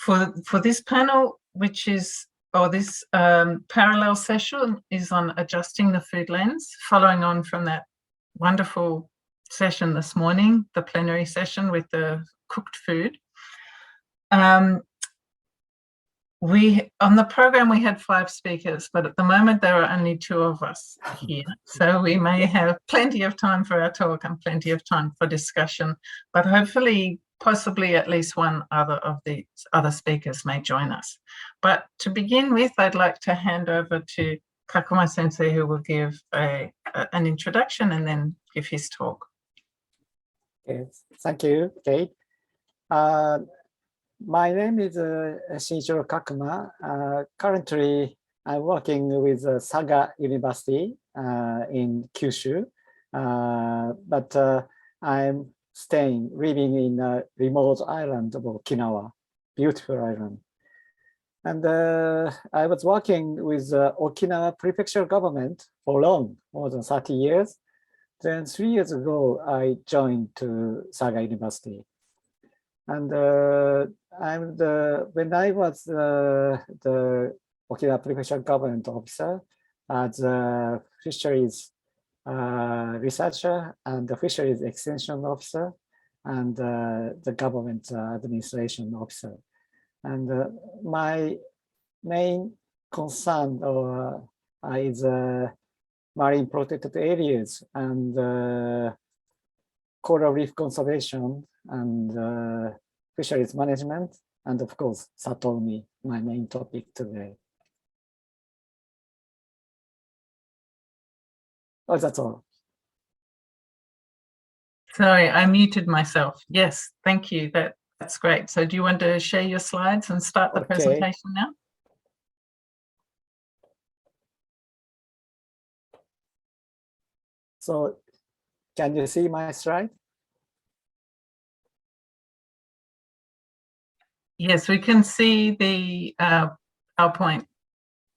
for this panel, which is, or this parallel session is on adjusting the food lens, following on from that wonderful session this morning, the plenary session with the cooked food. On the program we had 5 speakers, but at the moment there are only 2 of us here. So we may have plenty of time for our talk and plenty of time for discussion, but hopefully, possibly at least one other of the other speakers may join us. But to begin with, I'd like to hand over to Kakuma Sensei, who will give an introduction and then give his talk. Yes, thank you, Kate. My name is Shinichiro KAKUMA. Currently, I'm working with Saga University in Kyushu, but I'm living in a remote island of Okinawa, beautiful island. And I was working with Okinawa prefecture government for more than 30 years. Then 3 years ago, I joined to Saga University. And when I was the Okinawa prefecture government officer as a fisheries researcher and the fisheries extension officer and the government administration officer. And my main concern is marine protected areas and coral reef conservation and fisheries management, and of course, Satoumi, my main topic today. Oh, that's all. Sorry, I muted myself. Yes, thank you. That's great. So do you want to share your slides and start the presentation now? So can you see my slide? Yes, we can see the PowerPoint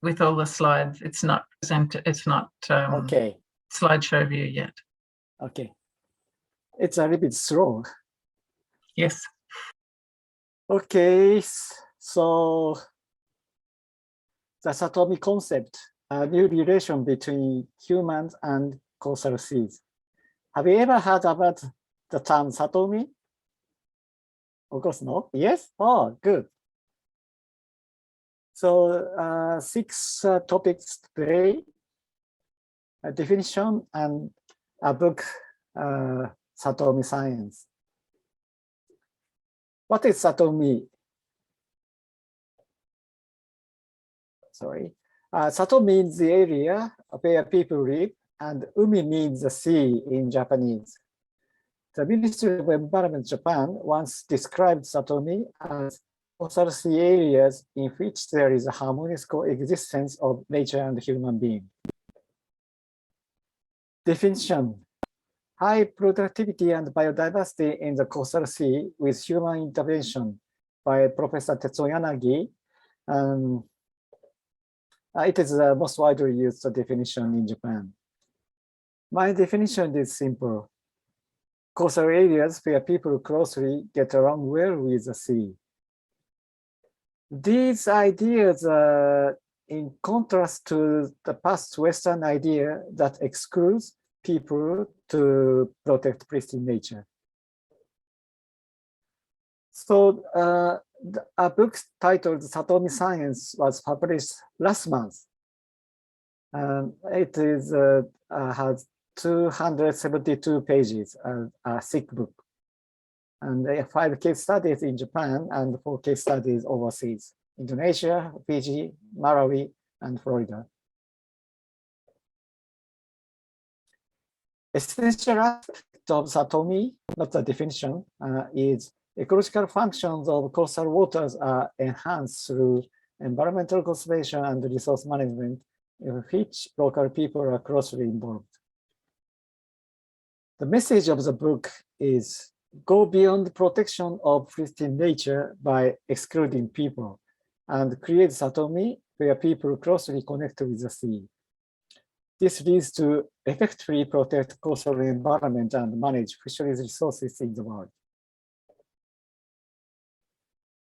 with all the slides. It's not presented. It's not slideshow view yet. Okay. It's a little bit slow. Yes. Okay. So the Satoumi concept, a new relation between humans and coastal seas. Have you ever heard about the term Satoumi? Of course, no. Yes? Oh, good. So 6 topics today, a definition and a book, Satoumi Science. What is Satoumi? Sorry. Sato means the area where people live, and umi means the sea in Japanese. The Ministry of Environment Japan once described Satoumi as coastal sea areas in which there is a harmonious coexistence of nature and human being. Definition: high productivity and biodiversity in the coastal sea with human intervention by Professor Tetsuo Yanagi. It is the most widely used definition in Japan. My definition is simple. Coastal areas where people closely get along well with the sea. These ideas are in contrast to the past Western idea that excludes people to protect pristine nature. So a book titled Satoumi Science was published last month. It is has 272 pages, a thick book. And there are 5 case studies in Japan and 4 case studies overseas: Indonesia, Fiji, Malawi, and Florida. Essential aspect of Satoumi, not the definition, is ecological functions of coastal waters are enhanced through environmental conservation and resource management, in which local people are closely involved. The message of the book is go beyond protection of pristine nature by excluding people and create Satoumi where people closely connect with the sea. This leads to effectively protect coastal environment and manage fisheries resources in the world.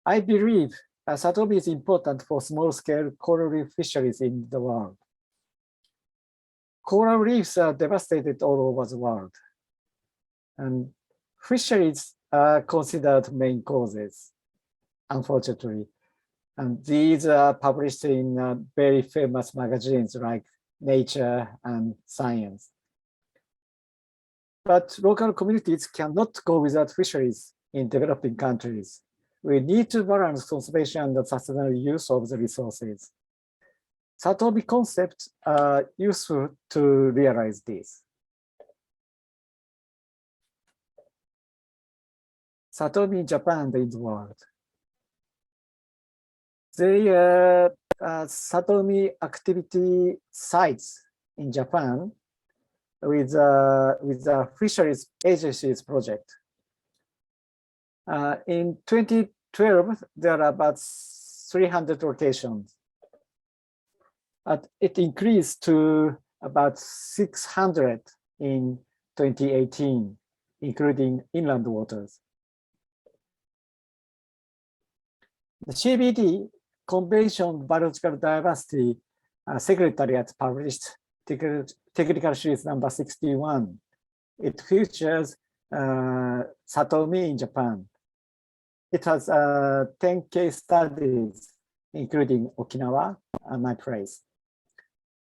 I believe Satoumi is important for small-scale coral reef fisheries in the world. Coral reefs are devastated all over the world, and fisheries are considered main causes, unfortunately. And these are published in very famous magazines like Nature and Science. But local communities cannot go without fisheries in developing countries. We need to balance conservation and the sustainable use of the resources. Satoumi concepts are useful to realize this. Satoumi Japan in the world. They are Satoumi activity sites in Japan with the fisheries agencies project. In 2012, there are about 300 locations. It increased to about 600 in 2018, including inland waters. The CBD, Convention Biological Diversity Secretariat, published technical series number 61. It features Satoumi in Japan. It has 10 case studies, including Okinawa, my place.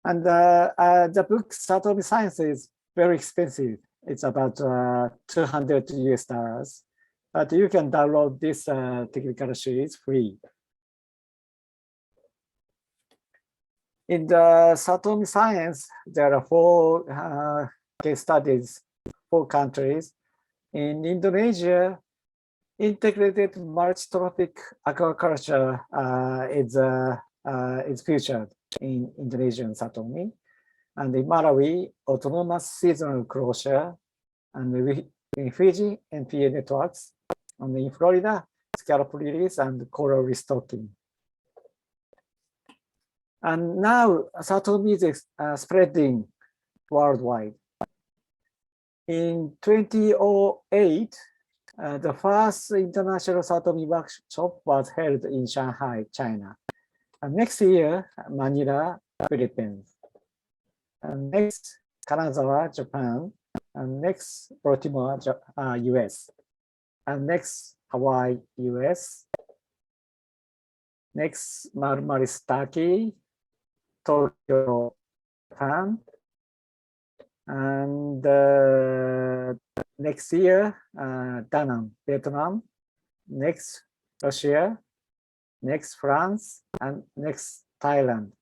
And the book Satoumi Science is very expensive. It's about $200 US, but you can download this technical series free. In the Satoumi Science, there are 4 case studies, 4 countries. In Indonesia, integrated multi-trophic aquaculture is featured in Indonesian Satoumi. And in Malawi, autonomous seasonal closure. And in Fiji, NPA networks. And in Florida, scallop release and coral restocking. And now Satoumi is spreading worldwide. In 2008, the first international Satoumi workshop was held in Shanghai, China. And next year, Manila, Philippines. And next, Kanazawa, Japan. And next, Baltimore, US. And next, Hawaii, US. Next, Marmaris, Turkey. Tokyo, Japan. And next year, Da Nang, Vietnam. Next, Russia. Next, France. And next, Thailand.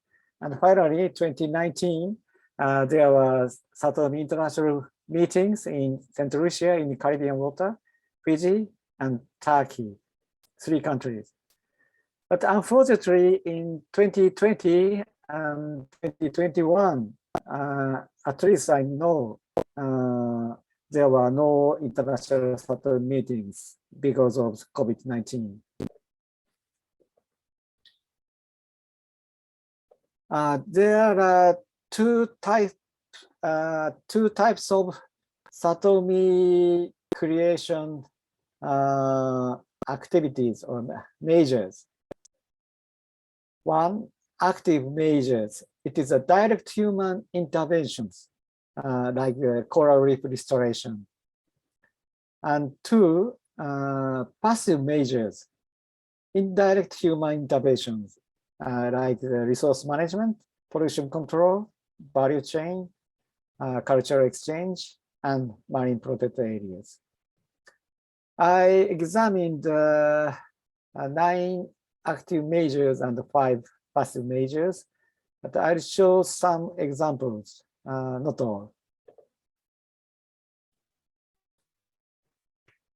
And finally, 2019, there were Satoumi international meetings in St. Lucia in the Caribbean water, Fiji, and Turkey, 3 countries. But unfortunately, in 2020 and 2021, at least I know, there were no international Satoumi meetings because of COVID-19. There are two types of Satoumi creation activities or measures. One, active measures. It is a direct human interventions, like coral reef restoration. And 2, passive measures, indirect human interventions, like resource management, pollution control, value chain, cultural exchange, and marine protected areas. I examined 9 active measures and 5 passive measures, but I'll show some examples, not all.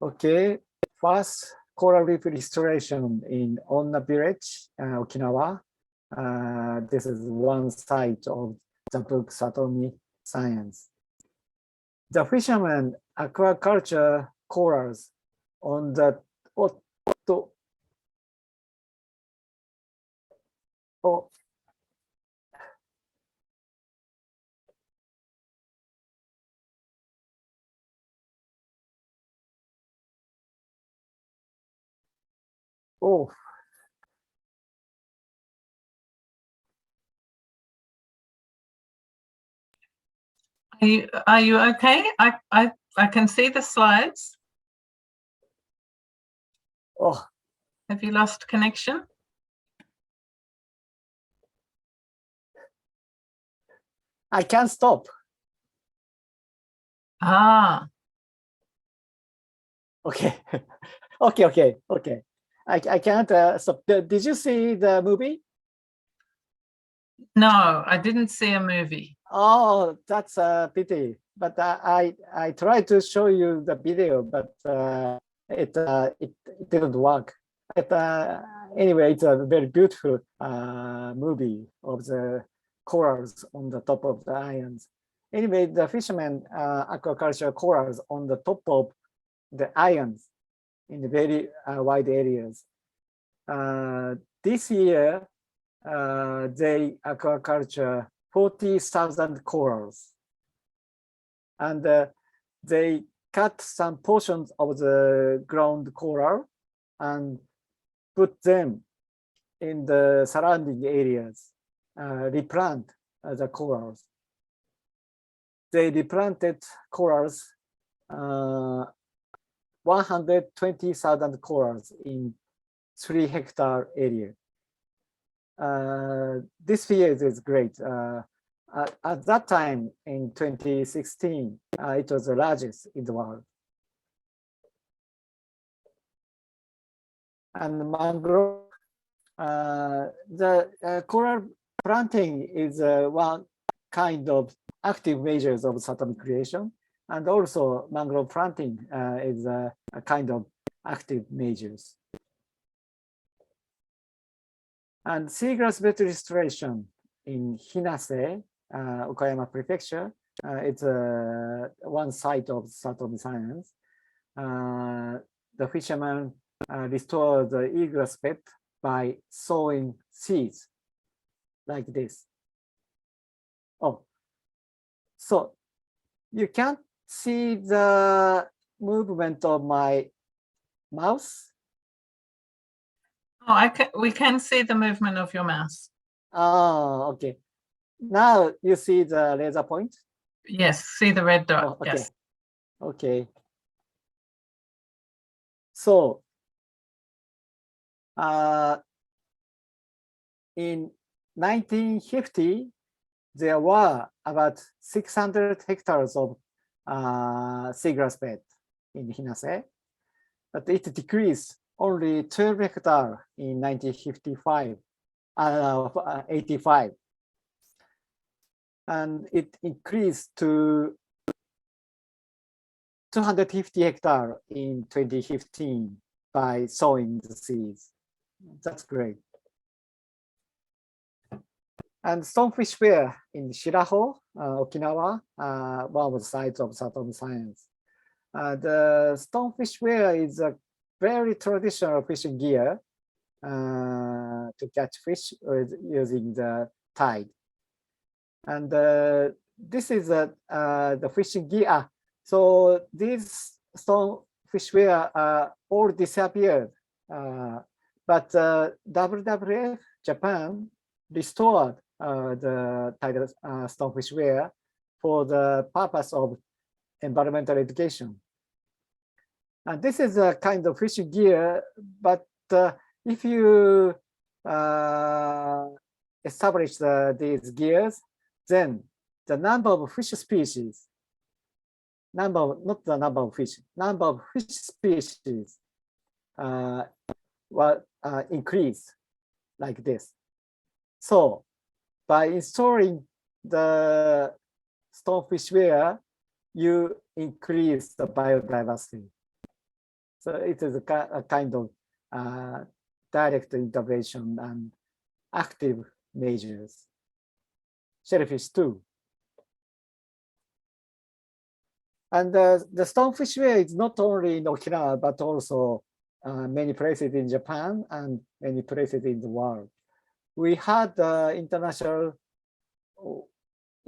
Okay, first, coral reef restoration in Onna Village, Okinawa. This is one side of the book Satoumi Science. The fishermen aquaculture corals on the Oh, Are you okay? I can see the slides. oh, Have you lost connection? I can't stop. Ah, Okay, okay. I can't stop. Did you see the movie? no, I didn't see a movie. Oh, that's a pity. But I tried to show you the video, but it didn't work. But anyway, it's a very beautiful movie of the corals on the top of the islands. Anyway, the fishermen aquaculture corals on the top of the islands in the very wide areas. This year, they aquaculture 40,000 corals, and they cut some portions of the ground coral and put them in the surrounding areas, replant the corals. They replanted corals, 120,000 corals in 3-hectare area. This field is great. At that time in 2016, it was the largest in the world. And mangrove, the coral planting is one kind of active measures of Satoumi creation, and also mangrove planting is a kind of active measures. And seagrass bed restoration in Hinase, Okayama Prefecture, it's one site of Satoumi science. The fishermen restored the eelgrass bed by sowing seeds like this. Oh, so you can't see the movement of my mouse? Oh, we can see the movement of your mouse. Oh, okay. Now you see the laser point? Yes, see the red dot. Oh, okay. Yes. Okay. So in 1950, there were about 600 hectares of seagrass bed in Hinase, but it decreased only 12 hectares in 1955, 85. And it increased to 250 hectares in 2015 by sowing the seeds. That's great. And stonefish fair in Shiraho, Okinawa, one of the sites of Satoumi science. The stonefish fair is a very traditional fishing gear to catch fish using the tide. And this is the fishing gear. So these stonefish fair all disappeared, but WWF Japan restored the tidal stonefish wear for the purpose of environmental education. And this is a kind of fishing gear, but if you establish these gears, then the number of fish species, not the number of fish, number of fish species will increase like this. So by installing the stonefish wear, you increase the biodiversity. So it is a kind of direct intervention and active measures. Shellfish too. And the stonefish wear is not only in Okinawa, but also many places in Japan and many places in the world. We had the international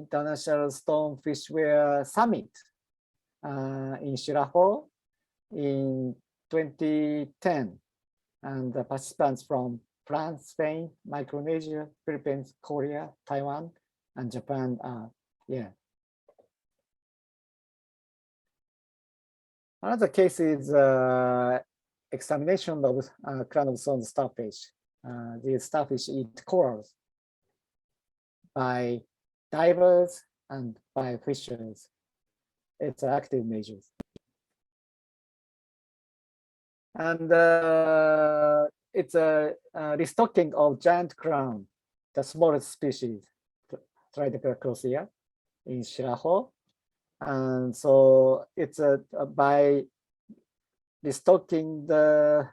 stonefish wear summit in Shiraho in 2010. and the participants from France, Spain, Micronesia, Philippines, Korea, Taiwan, and Japan are here. Another case is examination of crown of thorns starfish. These starfish eat corals by divers and by fishers. It's active measures. And it's a restocking of giant crown, the smallest species, Tridacrocea in Shiraho. And so it's by restocking the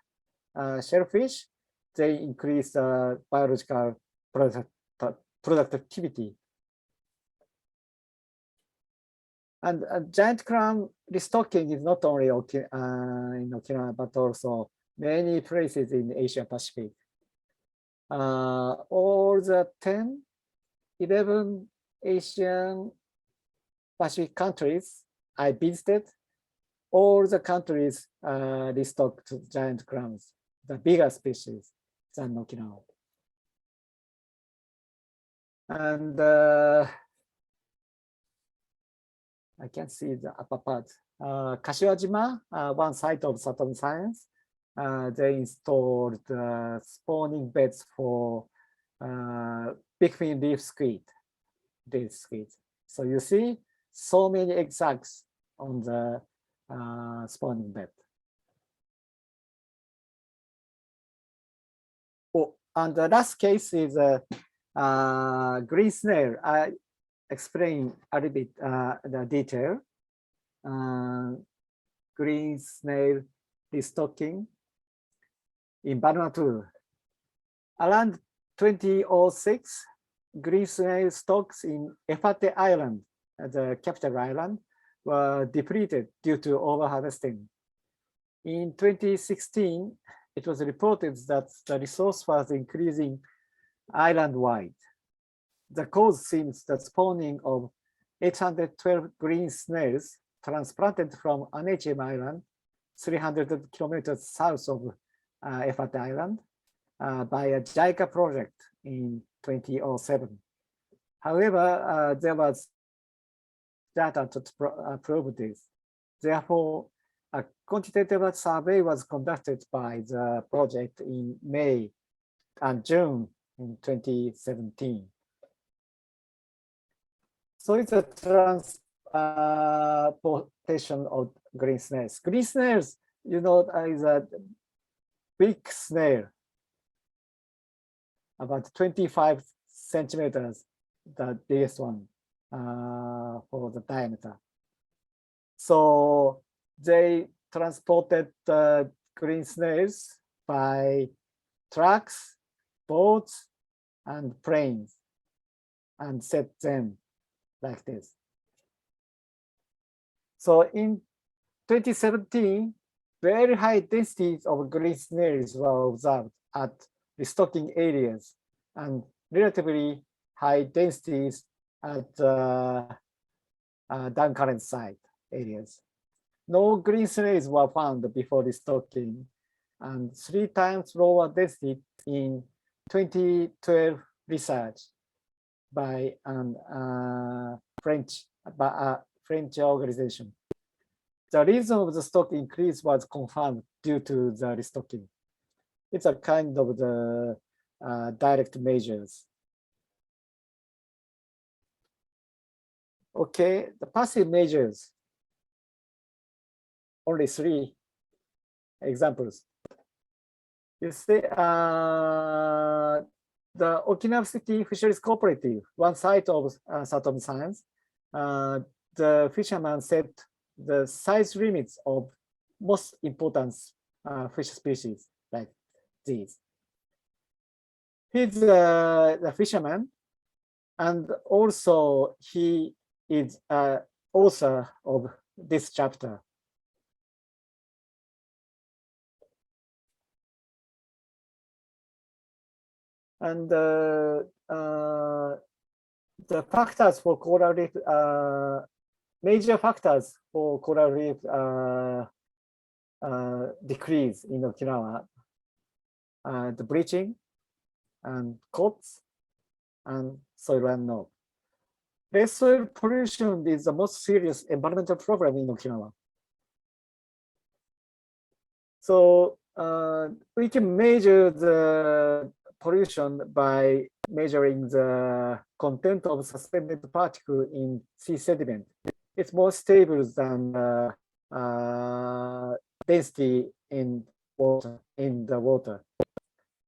shellfish, they increase biological productivity. And giant crown restocking is not only in Okinawa, but also many places in Asia Pacific. All the 11 Asian Pacific countries I visited, all the countries restocked giant crowns, the bigger species than Okinawa. And I can see the upper part. Kashiwajima, one site of Satoumi Science, they installed spawning beds for bigfin leaf squid. So you see so many egg sacs on the spawning bed. Oh, and the last case is green snail. I explain a little bit the detail. Green snail restocking in Vanuatu. Around 2006, green snail stocks in Efate Island, the capital island, were depleted due to overharvesting. In 2016, it was reported that the resource was increasing island-wide. The cause seems the spawning of 812 green snails transplanted from Aneityum Island, 300 kilometers south of Efate Island, by a JICA project in 2007. However, there was data to prove this. Therefore, a quantitative survey was conducted by the project in May and June in 2017. So it's a transportation of green snails. Green snails, you know, is a big snail, about 25 centimeters, the biggest one for the diameter. So they transported the green snails by trucks, boats, and planes, and set them like this. So in 2017, very high densities of green snails were observed at restocking areas and relatively high densities at downcurrent site areas. No green snails were found before restocking, and 3 times lower density in 2012 research by a French organization. The reason of the stock increase was confirmed due to the restocking. It's a kind of the direct measures. Okay, the passive measures. Only 3 examples. You see, the Okinawa City Fisheries Cooperative, one site of Satoumi Science, the fisherman set the size limits of most important fish species like these. He's the fisherman, and also he is author of this chapter. And the factors for coral reef, major factors for coral reef decrease in Okinawa the bleaching, and coats, and soil runoff. Base soil pollution is the most serious environmental problem in Okinawa. So we can measure the pollution by measuring the content of suspended particle in sea sediment. It's more stable than density in water.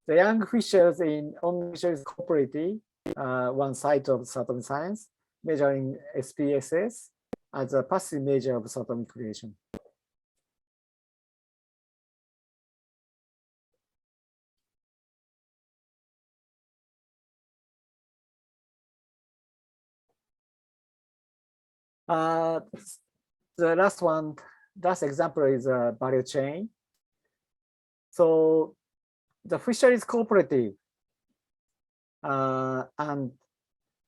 The young fishers on fisheries cooperative, one site of Satoumi science, measuring SPSS as a passive measure of Satoumi creation. The last example is a value chain. So the fisheries cooperative and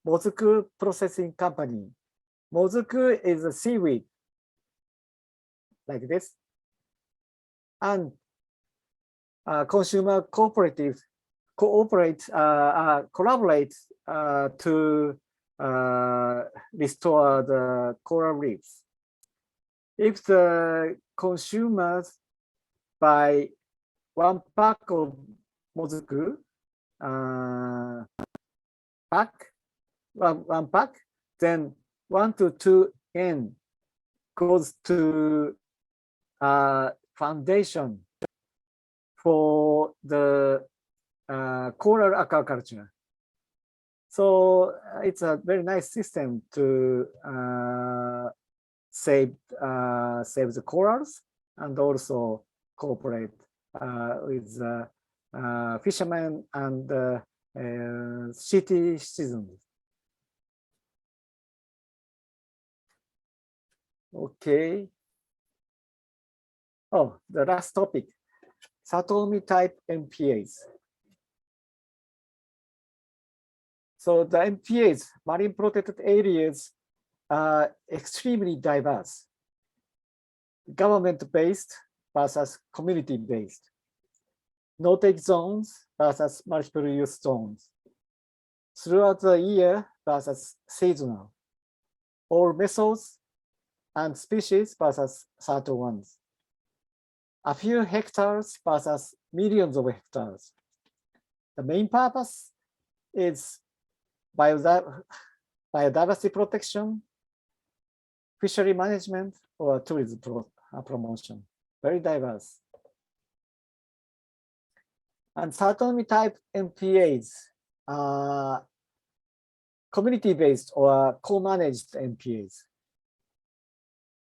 Mozuku processing company. Mozuku is a seaweed, like this. And consumer cooperatives collaborate to restore the coral reefs. If the consumers buy one pack of Mozuku one pack, then 1 to 2 yen goes to foundation for the coral aquaculture. So it's a very nice system to save the corals and also cooperate with fishermen and city citizens. Okay. Oh, the last topic, Satoumi type MPAs. So the MPAs, marine protected areas, are extremely diverse. Government-based versus community-based. No-take zones versus multiple use zones. Throughout the year versus seasonal. All methods and species versus certain ones. A few hectares versus millions of hectares. The main purpose is biodiversity protection, fishery management, or tourism promotion. Very diverse. And Satoumi type MPAs are community-based or co-managed MPAs.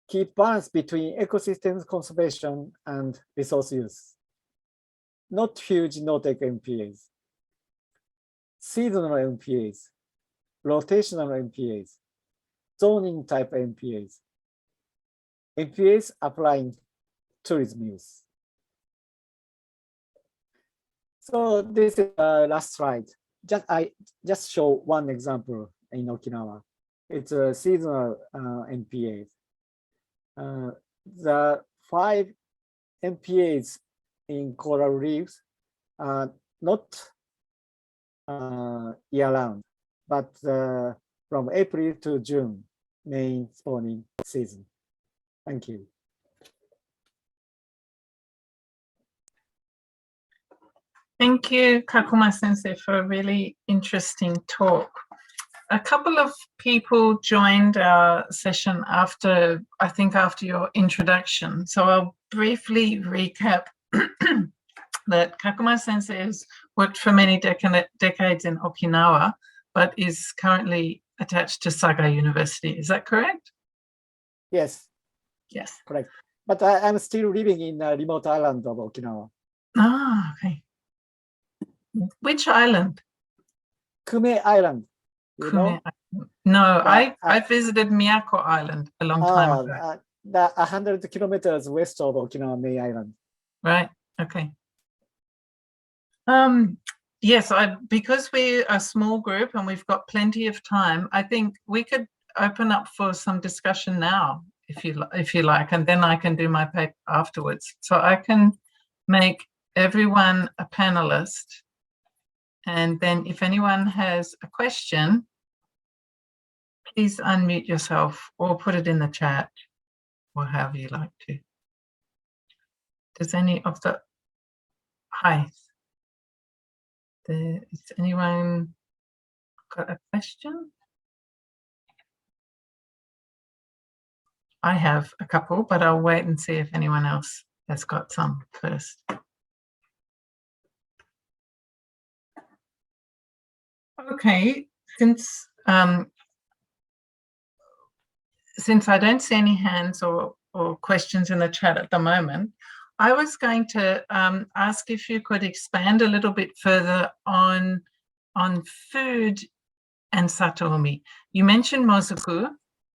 Keep balance between ecosystems conservation and resource use. Not huge no-take MPAs. Seasonal MPAs, rotational MPAs, zoning type MPAs. MPAs applying tourism use. So this is the last slide. I just show one example in Okinawa. It's a seasonal MPAs. The 5 MPAs in coral reefs are not year-round, but from April to June, main spawning season. Thank you. Thank you, Kakuma Sensei, for a really interesting talk. A couple of people joined our session after your introduction. So I'll briefly recap that Kakuma Sensei has worked for many decades in Okinawa, but is currently attached to Saga University. Is that correct? Yes. Yes. Correct. But I'm still living in a remote island of Okinawa. Ah, okay. Which island? Kume Island. You know? No, I visited Miyako Island a long time ago. 100 kilometers west of Okinawa main island. Right. Okay. Yes, because we're a small group and we've got plenty of time, I think we could open up for some discussion now, if you like, and then I can do my paper afterwards. So I can make everyone a panelist. And then if anyone has a question, please unmute yourself or put it in the chat or however you like to. Does any of the, hi, is anyone got a question? I have a couple, but I'll wait and see if anyone else has got some first. Okay, since I don't see any hands or questions in the chat at the moment, I was going to ask if you could expand a little bit further on food and Satoumi. You mentioned mozuku,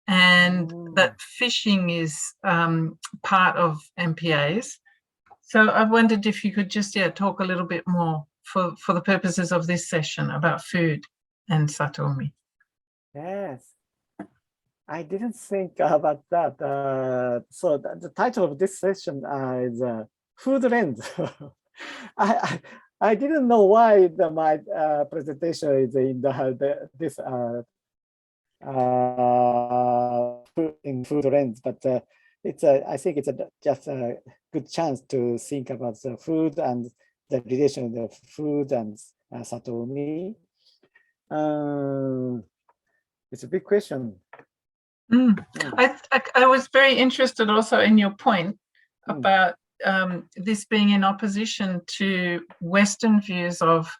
and that fishing is part of MPAs. So I wondered if you could just talk a little bit more for the purposes of this session about food and Satoumi. Yes, I didn't think about that. So the title of this session is Food Lens. I didn't know why my presentation is in this in food lens, but I think it's just a good chance to think about the food and the relation of food and Satoumi. It's a big question. I was very interested also in your point about this being in opposition to Western views of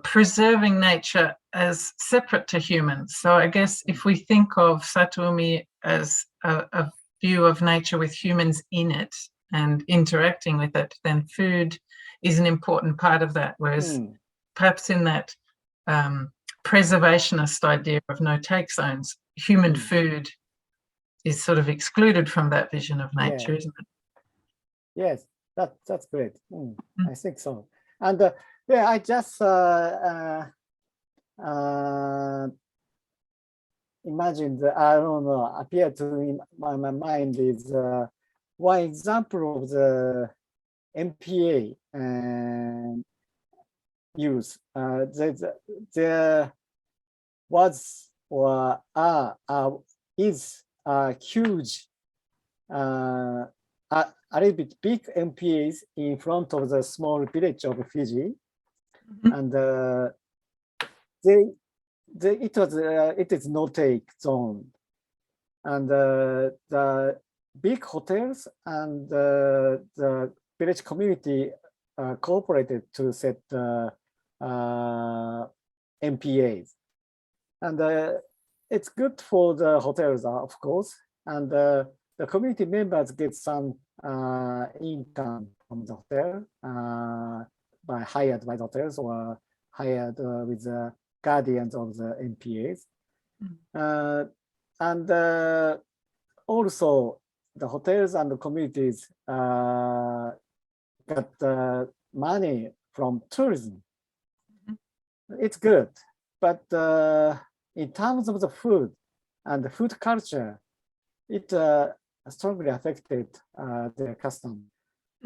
preserving nature as separate to humans. So I guess if we think of Satoumi as a view of nature with humans in it and interacting with it, then food is an important part of that. Whereas perhaps in that preservationist idea of no-take zones, human food is sort of excluded from that vision of nature, isn't it? Yes, that's great. I think so. And I just imagined, I don't know, appeared to my mind is one example of the MPA use. There was or is a huge, a little bit big MPAs in front of the small village of Fiji, and it is no-take zone, and the big hotels and the village community cooperated to set MPAs, and it's good for the hotels, of course, and the community members get some income from the hotel hired by the hotels or hired with the guardians of the MPAs, and also the hotels and the communities got money from tourism. It's good, but in terms of the food and the food culture, it strongly affected their custom,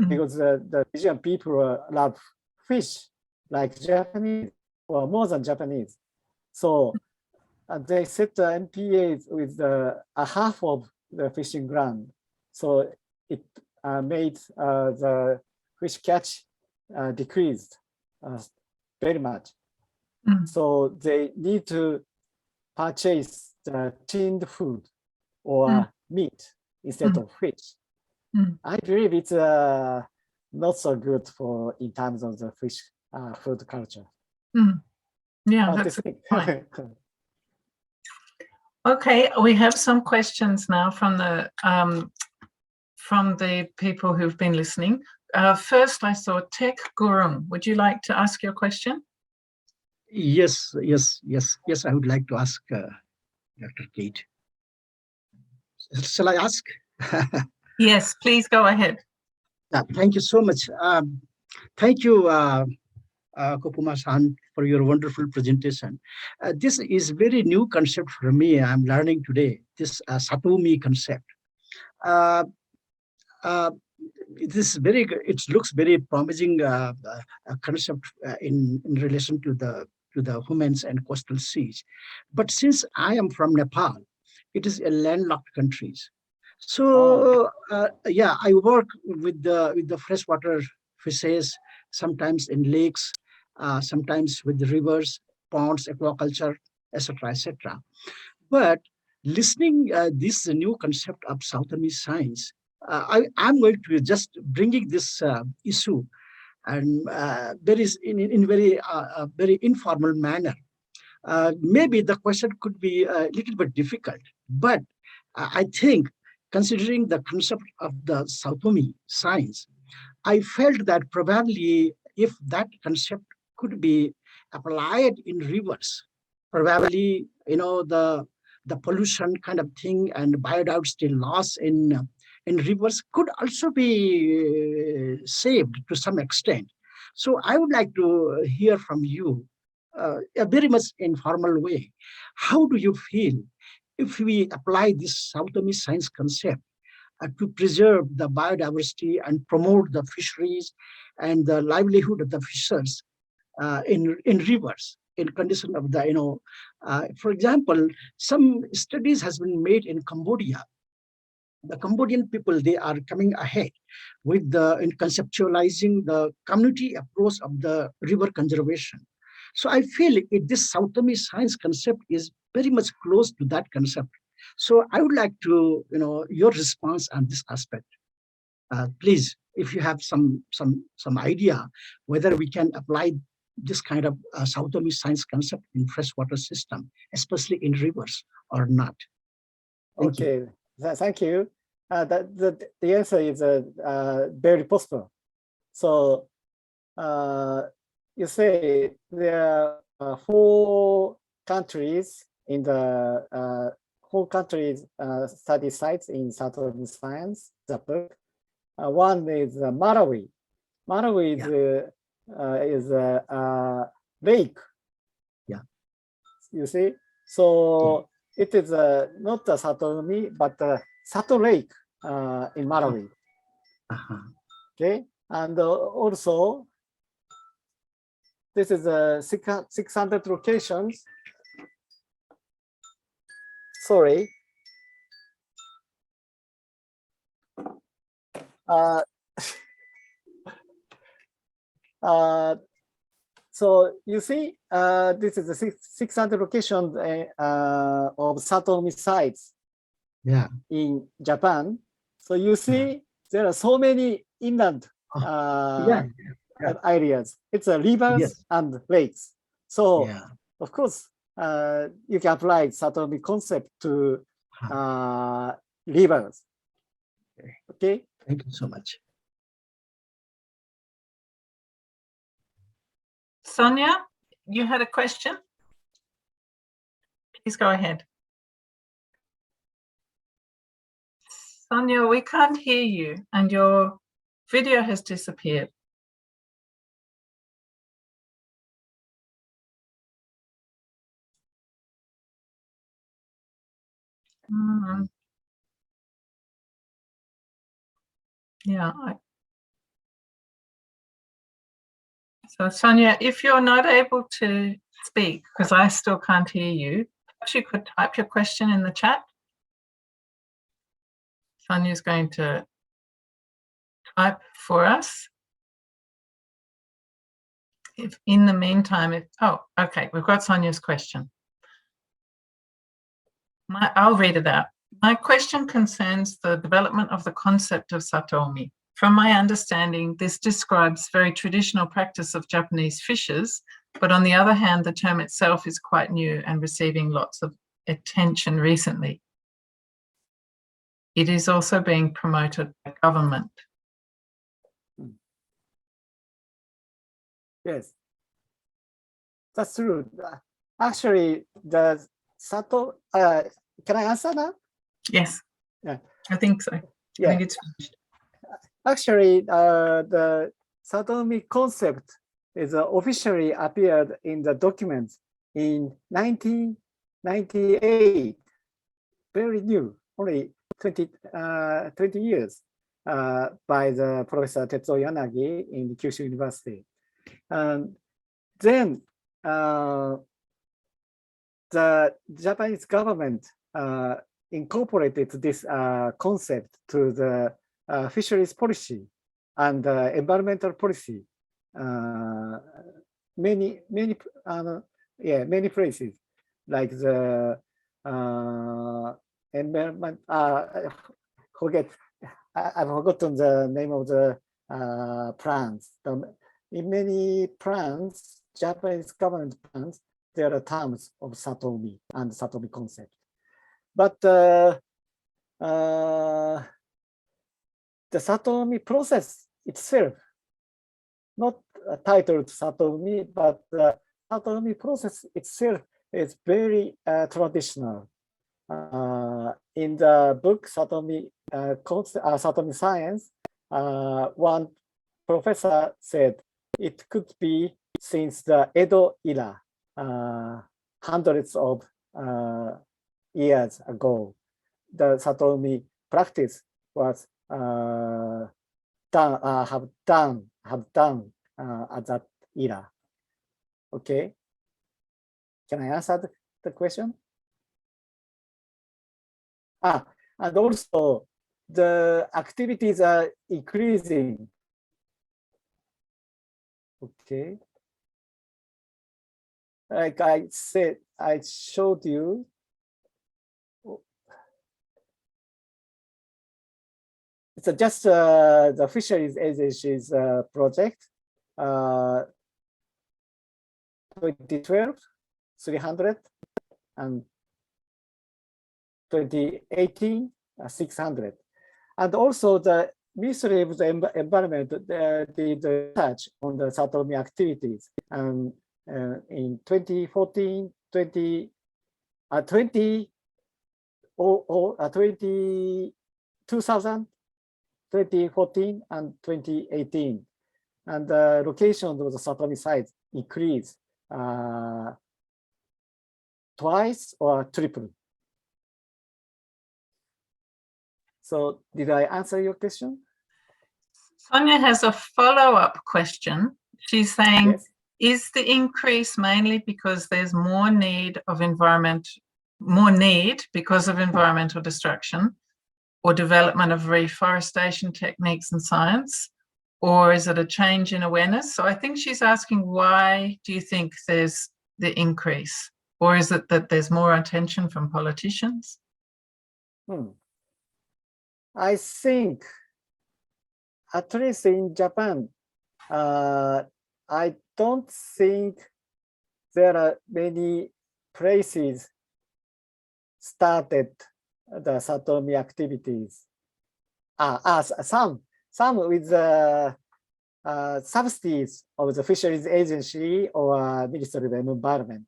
because the Fijian people love fish like Japanese or more than Japanese. So they set the MPAs with a half of the fishing ground. So it made the fish catch decreased very much. So they need to purchase the tinned food or meat instead of fish. I believe it's not so good for in terms of the fish food culture. Yeah, that's a good point. Okay, we have some questions now from the people who've been listening. First, I saw Tek Gurung. Would you like to ask your question? Yes, I would like to ask Dr. Kate. Shall I ask? Yes, please go ahead. Thank you so much. Thank you, Kakuma-san, for your wonderful presentation. This is very new concept for me. I'm learning today, this Satoumi concept. it is very good. It looks very promising concept in relation to the humans and coastal seas. But since I am from Nepal, it is a landlocked country. So yeah, I work with the freshwater fishes, sometimes in lakes, sometimes with the rivers, ponds, aquaculture, etc., etc. But listening this new concept of Satoumi science, I'm going to just bringing this issue, and there is in very very informal manner. Maybe the question could be a little bit difficult, but I think considering the concept of the Satoumi science, I felt that probably if that concept could be applied in rivers, probably the pollution kind of thing and biodiversity loss in rivers could also be saved to some extent. So I would like to hear from you, a very much informal way. How do you feel if we apply this Satoumi science concept to preserve the biodiversity and promote the fisheries and the livelihood of the fishers in rivers, in condition of the, for example, some studies has been made in Cambodia. The Cambodian people, they are coming ahead with in conceptualizing the community approach of the river conservation. So I feel this Satoumi science concept is very much close to that concept. So I would like to, your response on this aspect. Please, if you have some idea whether we can apply this kind of Satoumi science concept in freshwater system, especially in rivers, or not. Thank you. Thank you. The answer is very possible. So you say there are four countries in the study sites in Satoumi science, the book. One is Malawi. Malawi is a lake. Yeah. You see, so it is not a Satoumi, but Sato Lake in Malawi. Okay, and also this is 600 locations. Sorry. So you see, this is the 600 locations of Satoumi sites in Japan. So you see, there are so many inland areas. It's rivers and lakes. So of course, you can apply Satoumi concept to rivers. Okay. Thank you so much. Sonia, you had a question? Please go ahead. Sonia, we can't hear you and your video has disappeared. Yeah. So Sonia, if you're not able to speak, because I still can't hear you, perhaps you could type your question in the chat. Sonia's going to type for us. If in the meantime, okay, we've got Sonia's question. I'll read it out. My question concerns the development of the concept of Satoumi. From my understanding, this describes very traditional practice of Japanese fishers, but on the other hand, the term itself is quite new and receiving lots of attention recently. It is also being promoted by government. Yes, that's true. Actually, the Sato, can I answer now? Yes. Yeah. I think so. Yeah. I think it's finished. Actually, the Satoumi concept is officially appeared in the documents in 1998. Very new, only 20 years. by the Professor Tetsuo Yanagi in the Kyushu University. And then the Japanese government incorporated this concept to the fisheries policy and environmental policy. Many places like the environment. I've forgotten the name of the plants. In many plants, Japanese government plants, there are terms of Satoumi and Satoumi concept. But the Satoumi process itself, not titled Satoumi, but the Satoumi process itself is very traditional. In the book Satoumi Satoumi Science, one professor said it could be since the Edo era, hundreds of years ago. The Satoumi practice was done at that era. Okay, can I answer the question? And also the activities are increasing. Okay, like I said, I showed you. It's just the fisheries agency's project. 2012, 300, and 2018, 600. And also the Ministry of the Environment did research on the Satoumi activities. And in 2014, 2014 and 2018. And the location of the Satoumi sites increased twice or triple. So did I answer your question? Sonia has a follow-up question. She's saying, Yes. Is the increase mainly because there's more need because of environmental destruction or development of reforestation techniques and science? Or is it a change in awareness? So I think she's asking, why do you think there's the increase? Or is it that there's more attention from politicians? I think, at least in Japan, I don't think there are many places started the Satoumi activities. Some with the subsidies of the fisheries agency or Ministry of Environment.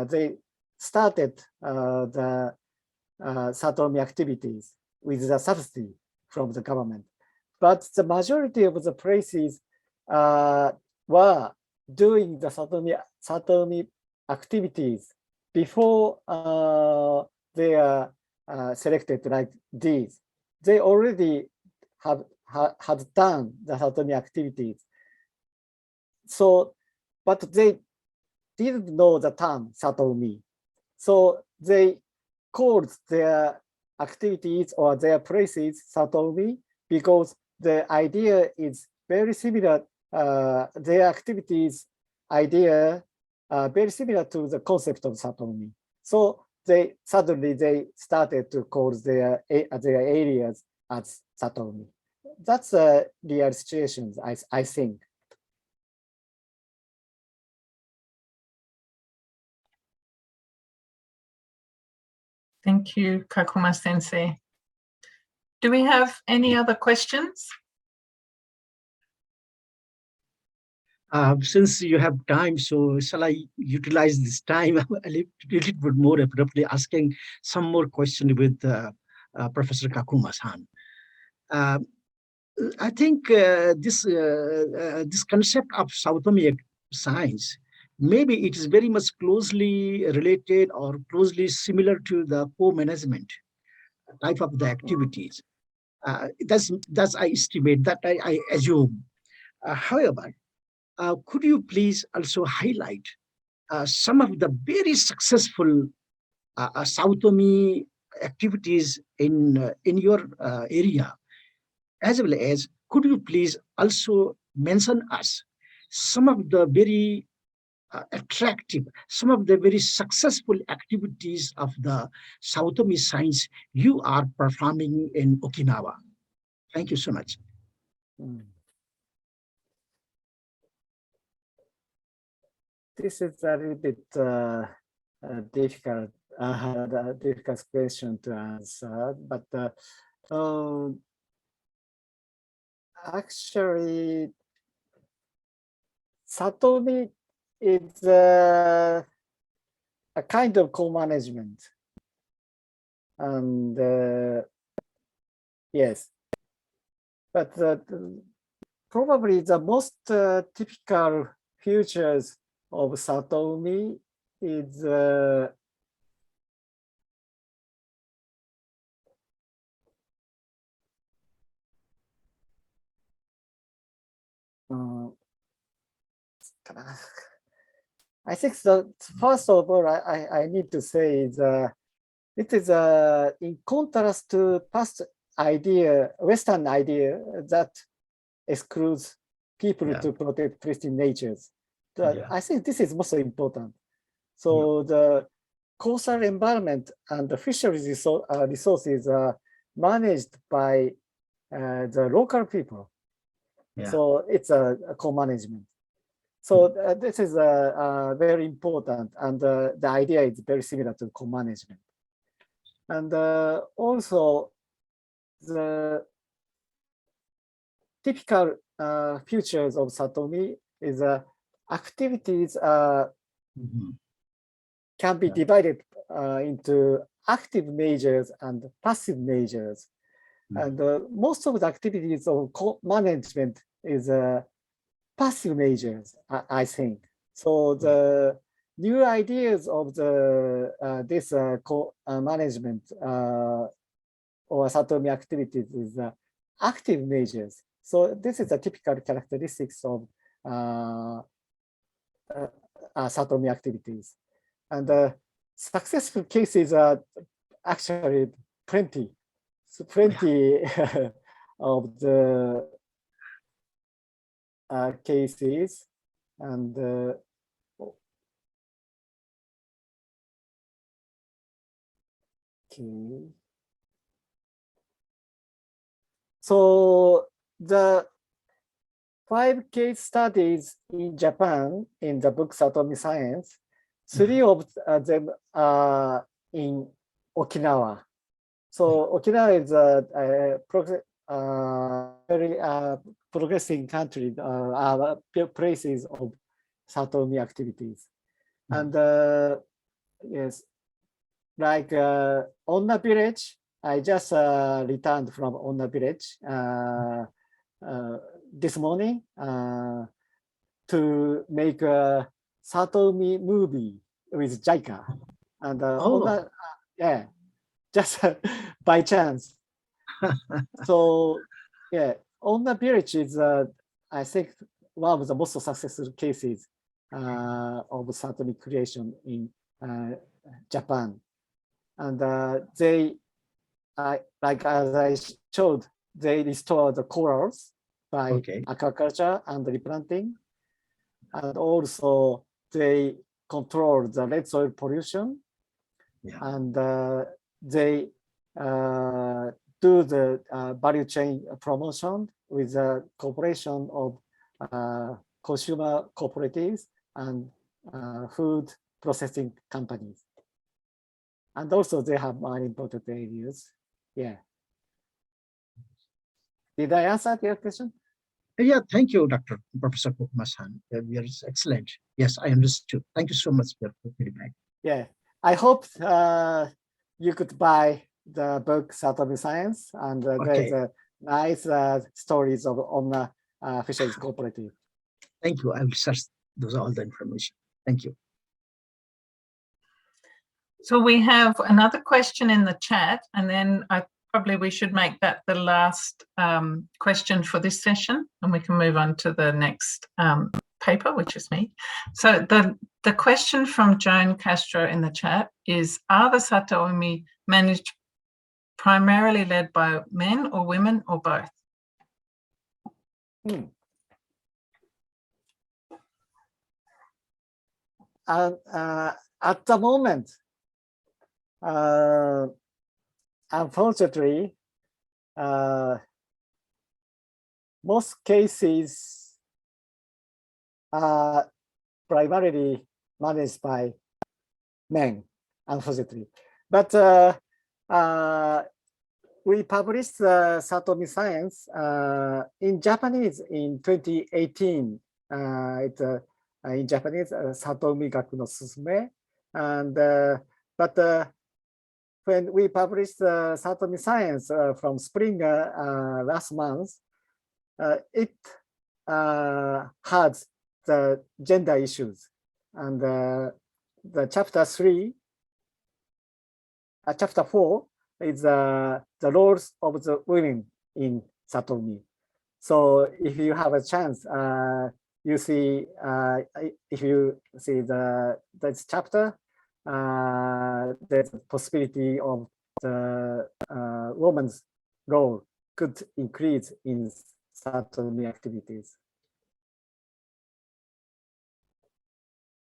They started the Satoumi activities with the subsidy from the government. But the majority of the places were doing the Satoumi activities before they are selected like these. They already had done the Satoumi activities. So, but they didn't know the term Satoumi. So they called their activities or their places Satoumi because the idea is very similar. Their activities idea very similar to the concept of Satoumi. So they started to call their areas as Satoumi. That's a real situation, I think. Thank you, Kakuma Sensei. Do we have any other questions? Since you have time, so shall I utilize this time a little bit more abruptly, asking some more questions with Professor Kakuma-san. I think this concept of Satoumi science, maybe it is very much closely related or closely similar to the co-management type of the activities. That's I estimate, that I assume. However, could you please also highlight some of the very successful Satoumi activities in your area, as well as could you please also mention us some of the very attractive, some of the very successful activities of the Satoumi science you are performing in Okinawa? Thank you so much. This is a little bit difficult question to answer, but actually, Satoumi is a kind of co-management, and yes, but probably the most typical features of Satoumi is I think the first of all, I need to say is it is in contrast to past idea, Western idea that excludes people to protect pristine natures. I think this is most important. So the coastal environment and the fisheries resources are managed by the local people. So it's a co-management. So this is very important, and the idea is very similar to co-management. And also, the typical features of Satoumi is activities can be divided into active measures and passive measures. And most of the activities of co-management is passive measures, I think. So the new ideas of the this co-management or Satoumi activities is active measures. So this is a typical characteristics of Satoumi activities. And successful cases are actually plenty. So plenty of the cases, and okay. So the 5 case studies in Japan in the book Satoumi Science, 3 of them are in Okinawa. So Okinawa is a very progressing country, places of Satoumi activities. And yes, like Onna village, I just returned from Onna village this morning to make a Satoumi movie with JICA. And Onna, yeah, just by chance. So yeah, Onna village is I think one of the most successful cases of Satoumi creation in Japan. And they, like as I showed, they restore the corals by aquaculture and replanting. And also they control the red soil pollution. And they do the value chain promotion with the cooperation of consumer cooperatives and food processing companies. And also they have more important areas. Yeah. Did I answer your question? Yeah, thank you, Dr. Professor Kokuma-san. It's excellent. Yes, I understood. Thank you so much for your feedback. Yeah, I hope you could buy the book Satoumi Science, and there's a nice stories of on fisheries cooperative. Thank you. I will search those all the information. Thank you. So we have another question in the chat, and then probably we should make that the last question for this session, and we can move on to the next paper, which is me. So the question from Joan Castro in the chat is, are the Satoumi managed primarily led by men or women or both? At the moment, unfortunately, most cases are primarily managed by men, unfortunately. But we published Satoumi Science in Japanese in 2018. In Japanese, Satoumi Gaku no Susume. And but when we published Satoumi Science from spring last month, it has the gender issues, and the chapter 4 is the roles of the women in Satoumi. So if you have a chance, you see, if you see this chapter, there's a possibility of the woman's role could increase in Satoumi activities.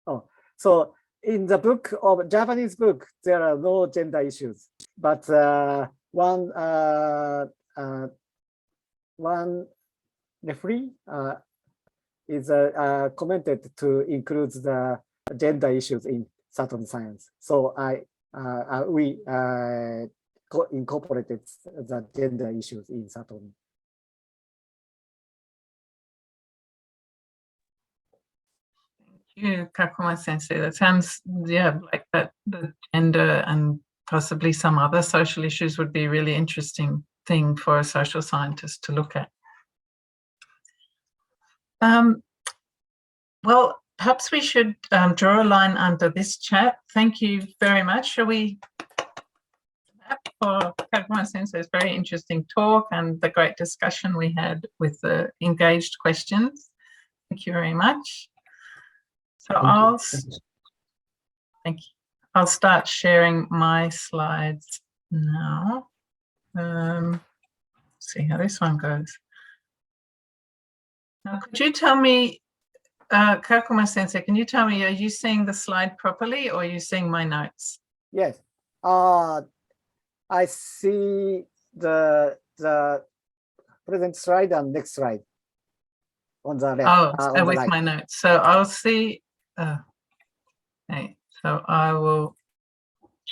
Oh, so in the book of Japanese book, there are no gender issues, but one referee is commented to include the gender issues in Satoumi Science. So we incorporated the gender issues in Satoumi. Thank you, Kakuma Sensei. That sounds, yeah, like that the gender and possibly some other social issues would be a really interesting thing for a social scientist to look at. Well, perhaps we should draw a line under this chat. Thank you very much. Shall we for Kakuma Sensei's very interesting talk and the great discussion we had with the engaged questions. Thank you very much. So thank you. I'll start sharing my slides now. See how this one goes. Now, could you tell me, Kakuma Sensei, can you tell me, are you seeing the slide properly or are you seeing my notes? Yes. I see the present slide and next slide on the left. Oh, with my notes. So I'll see. Okay, so I will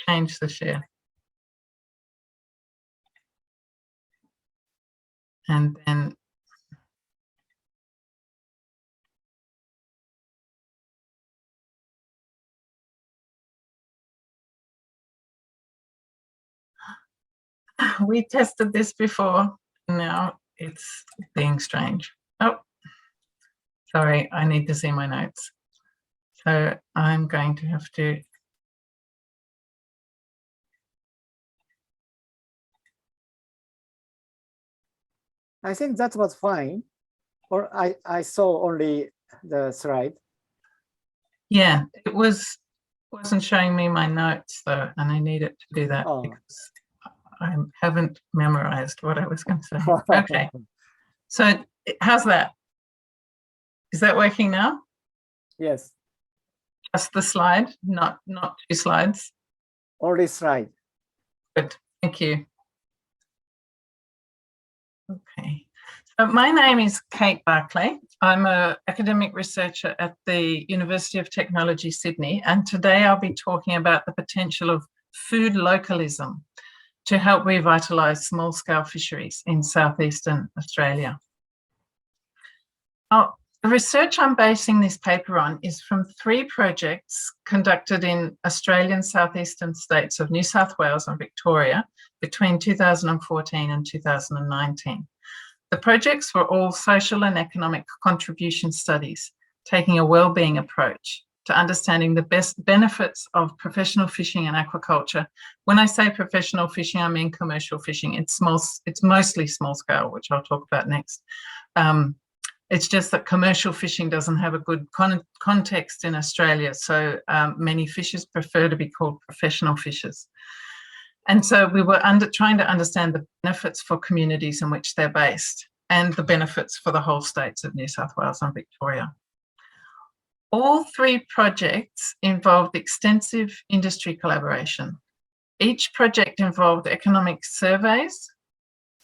change the share. And then we tested this before. Now it's being strange. Oh, sorry, I need to see my notes. So I'm going to have to. I think that was fine. Or I saw only the slide. Yeah, it wasn't showing me my notes though, and I needed to do that because I haven't memorized what I was going to say. Okay, so how's that? Is that working now? Yes. Just the slide, not two slides. Only slide. Good, thank you. Okay, so my name is Kate Barclay. I'm an academic researcher at the University of Technology, Sydney, and today I'll be talking about the potential of food localism to help revitalise small-scale fisheries in southeastern Australia. The research I'm basing this paper on is from 3 projects conducted in Australian southeastern states of New South Wales and Victoria between 2014 and 2019. The projects were all social and economic contribution studies, taking a wellbeing approach to understanding the best benefits of professional fishing and aquaculture. When I say professional fishing, I mean commercial fishing. It's mostly small scale, which I'll talk about next. It's just that commercial fishing doesn't have a good context in Australia, so many fishers prefer to be called professional fishers. And so we were trying to understand the benefits for communities in which they're based and the benefits for the whole states of New South Wales and Victoria. All three projects involved extensive industry collaboration. Each project involved economic surveys,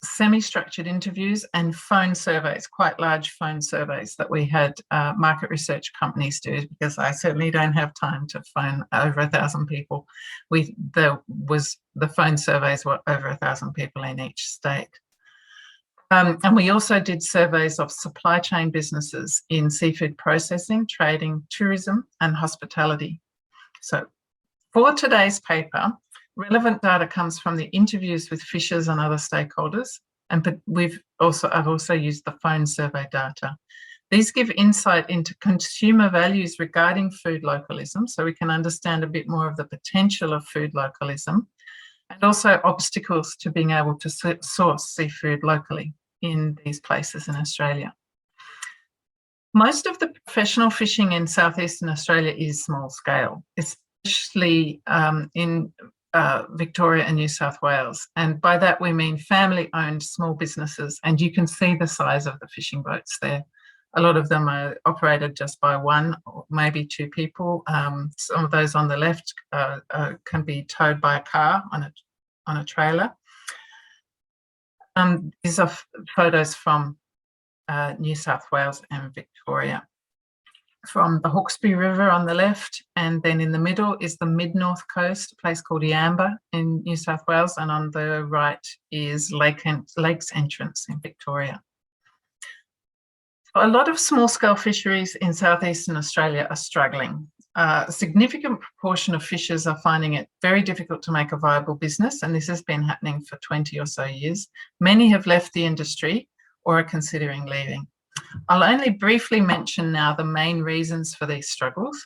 semi-structured interviews, and phone surveys, quite large phone surveys that we had market research companies do, because I certainly don't have time to phone over 1,000 people. The phone surveys were over 1,000 people in each state. And we also did surveys of supply chain businesses in seafood processing, trading, tourism, and hospitality. So for today's paper, relevant data comes from the interviews with fishers and other stakeholders, but I've also used the phone survey data. These give insight into consumer values regarding food localism, so we can understand a bit more of the potential of food localism, and also obstacles to being able to source seafood locally in these places in Australia. Most of the professional fishing in southeastern Australia is small scale, especially in Victoria and New South Wales. And by that we mean family-owned small businesses, and you can see the size of the fishing boats there. A lot of them are operated just by one or maybe two people. Some of those on the left can be towed by a car on a trailer. These are photos from New South Wales and Victoria. From the Hawkesbury River on the left, and then in the middle is the mid-north coast, a place called Yamba in New South Wales, and on the right is Lakes Entrance in Victoria. A lot of small-scale fisheries in southeastern Australia are struggling. A significant proportion of fishers are finding it very difficult to make a viable business, and this has been happening for 20 or so years. Many have left the industry or are considering leaving. I'll only briefly mention now the main reasons for these struggles,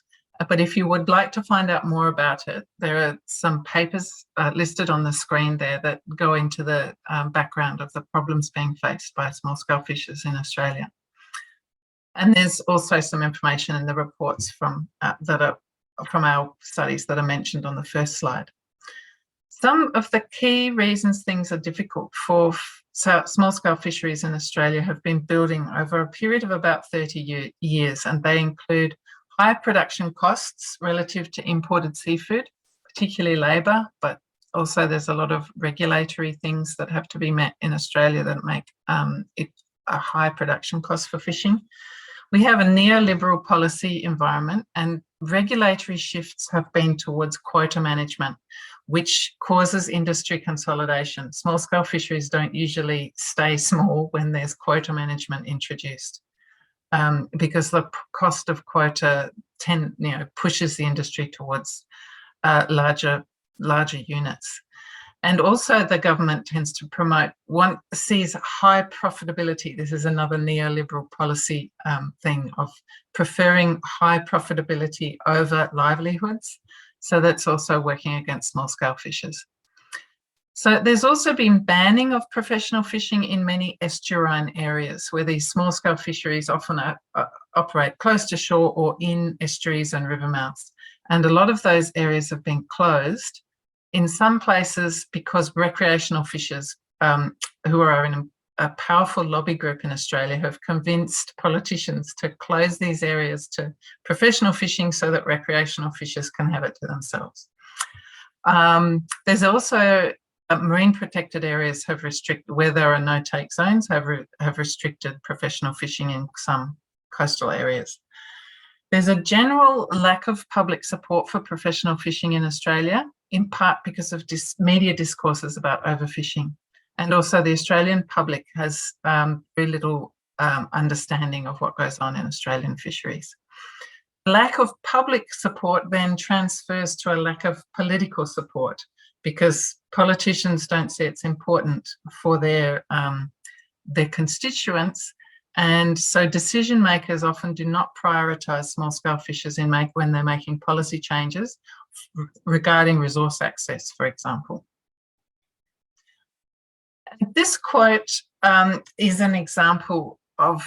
but if you would like to find out more about it, there are some papers listed on the screen there that go into the background of the problems being faced by small-scale fishers in Australia. And there's also some information in the reports from our studies that are mentioned on the first slide. Some of the key reasons things are difficult for small-scale fisheries in Australia have been building over a period of about 30 years, and they include high production costs relative to imported seafood, particularly labour, but also there's a lot of regulatory things that have to be met in Australia that make it a high production cost for fishing. We have a neoliberal policy environment, and regulatory shifts have been towards quota management, which causes industry consolidation. Small-scale fisheries don't usually stay small when there's quota management introduced, because the cost of quota pushes the industry towards larger units. And also the government tends to promote, sees high profitability. This is another neoliberal policy thing of preferring high profitability over livelihoods. So that's also working against small-scale fishers. So there's also been banning of professional fishing in many estuarine areas where these small-scale fisheries often operate close to shore or in estuaries and river mouths. And a lot of those areas have been closed. In some places, because recreational fishers who are in a powerful lobby group in Australia have convinced politicians to close these areas to professional fishing so that recreational fishers can have it to themselves. There's also marine protected areas have restricted, where there are no-take zones, have restricted professional fishing in some coastal areas. There's a general lack of public support for professional fishing in Australia, in part because of media discourses about overfishing. And also the Australian public has very little understanding of what goes on in Australian fisheries. Lack of public support then transfers to a lack of political support, because politicians don't see it's important for their constituents And so decision makers often do not prioritise small-scale fishers when they're making policy changes regarding resource access, for example. This quote is an example of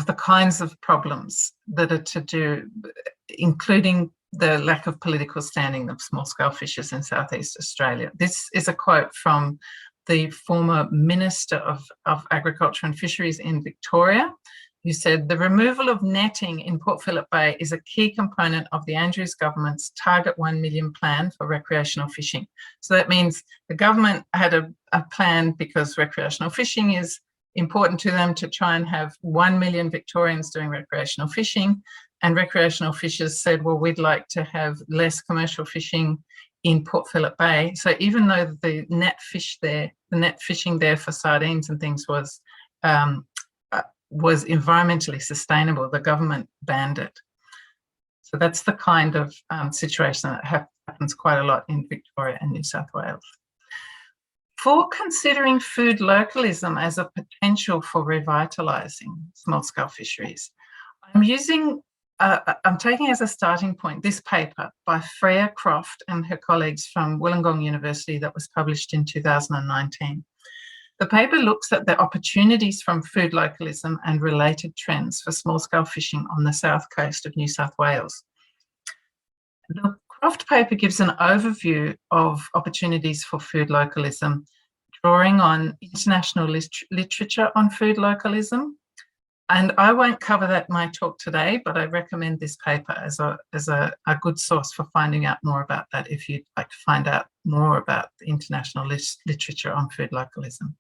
the kinds of problems that are to do, including the lack of political standing of small-scale fishers in Southeast Australia. This is a quote from the former Minister of Agriculture and Fisheries in Victoria, who said, "The removal of netting in Port Phillip Bay is a key component of the Andrews government's Target 1 million plan for recreational fishing." So that means the government had a plan because recreational fishing is important to them to try and have 1 million Victorians doing recreational fishing. And recreational fishers said, well, we'd like to have less commercial fishing in Port Phillip Bay. So even though the net fishing there for sardines and things was environmentally sustainable, the government banned it. So that's the kind of situation that happens quite a lot in Victoria and New South Wales. For considering food localism as a potential for revitalising small-scale fisheries, I'm taking as a starting point this paper by Freya Croft and her colleagues from Wollongong University that was published in 2019. The paper looks at the opportunities from food localism and related trends for small-scale fishing on the south coast of New South Wales. The Croft paper gives an overview of opportunities for food localism, drawing on international literature on food localism. And I won't cover that in my talk today, but I recommend this paper as a good source for finding out more about that if you'd like to find out more about the international literature on food localism.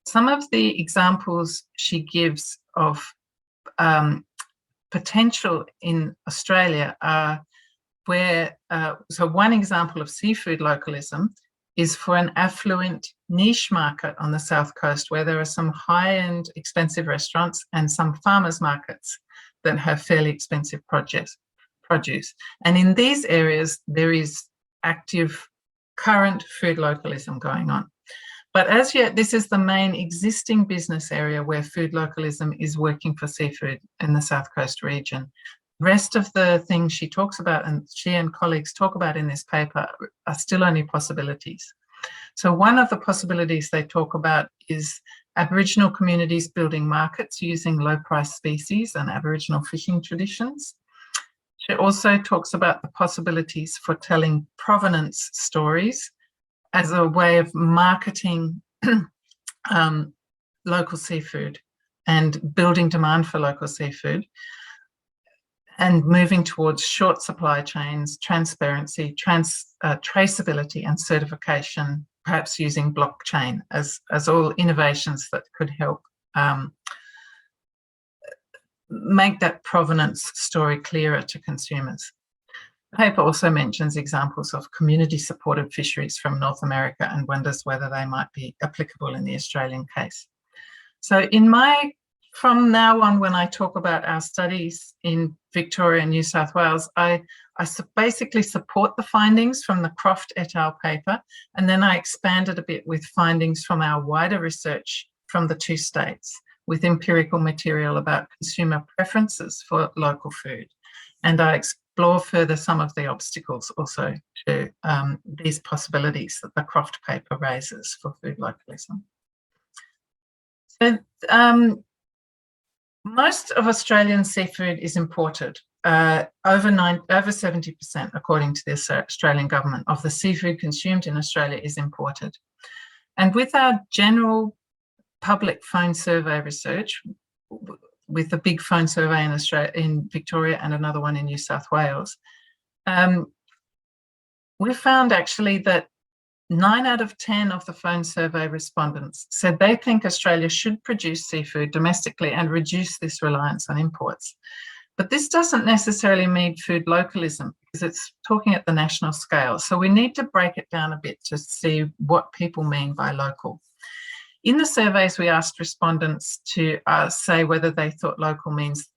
Some of the examples she gives of potential in Australia are where, so one example of seafood localism is for an affluent niche market on the south coast where there are some high-end expensive restaurants and some farmers markets that have fairly expensive produce. And in these areas, there is active current food localism going on. But as yet, this is the main existing business area where food localism is working for seafood in the South Coast region. The rest of the things she talks about and she and colleagues talk about in this paper are still only possibilities. So one of the possibilities they talk about is Aboriginal communities building markets using low-price species and Aboriginal fishing traditions. She also talks about the possibilities for telling provenance stories as a way of marketing local seafood and building demand for local seafood and moving towards short supply chains, transparency, traceability and certification, perhaps using blockchain as all innovations that could help make that provenance story clearer to consumers. The paper also mentions examples of community-supported fisheries from North America and wonders whether they might be applicable in the Australian case. So from now on, when I talk about our studies in Victoria and New South Wales, I basically support the findings from the Croft et al. Paper, and then I expanded a bit with findings from our wider research from the two states with empirical material about consumer preferences for local food. And I explore further some of the obstacles also to these possibilities that the Croft paper raises for food localism. So most of Australian seafood is imported. Over 70%, according to the Australian government, of the seafood consumed in Australia is imported. And with our general public phone survey research, with a big phone survey in Australia, in Victoria, and another one in New South Wales, we found actually that 9 out of 10 of the phone survey respondents said they think Australia should produce seafood domestically and reduce this reliance on imports. But this doesn't necessarily mean food localism because it's talking at the national scale. So we need to break it down a bit to see what people mean by local. In the surveys, we asked respondents to say whether they thought local means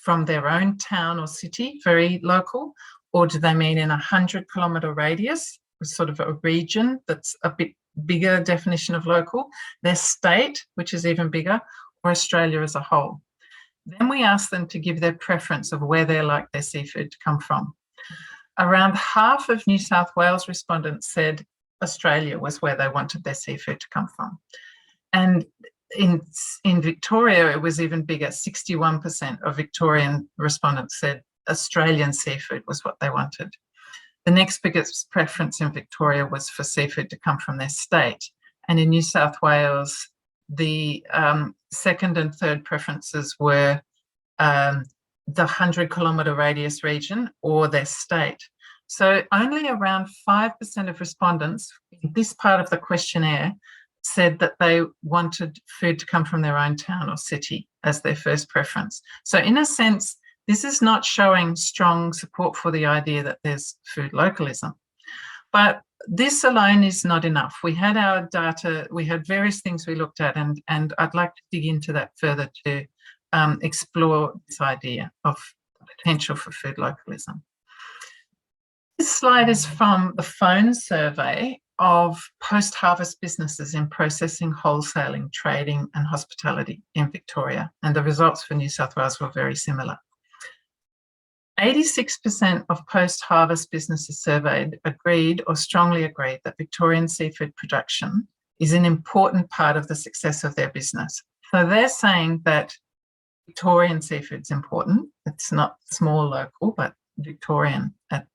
from their own town or city, very local, or do they mean in a 100-kilometre radius, sort of a region that's a bit bigger definition of local, their state, which is even bigger, or Australia as a whole. Then we asked them to give their preference of where they like their seafood to come from. Around half of New South Wales respondents said Australia was where they wanted their seafood to come from. And in Victoria, it was even bigger. 61% of Victorian respondents said Australian seafood was what they wanted. The next biggest preference in Victoria was for seafood to come from their state. And in New South Wales, the second and third preferences were the 100-kilometre radius region or their state. So only around 5% of respondents in this part of the questionnaire said that they wanted food to come from their own town or city as their first preference. So in a sense, this is not showing strong support for the idea that there's food localism. But this alone is not enough. We had our data, we had various things we looked at, and I'd like to dig into that further to explore this idea of the potential for food localism. This slide is from the phone survey of post-harvest businesses in processing, wholesaling, trading and hospitality in Victoria, and the results for New South Wales were very similar. 86% of post-harvest businesses surveyed agreed or strongly agreed that Victorian seafood production is an important part of the success of their business. So they're saying that Victorian seafood is important. It's not small local, but Victorian.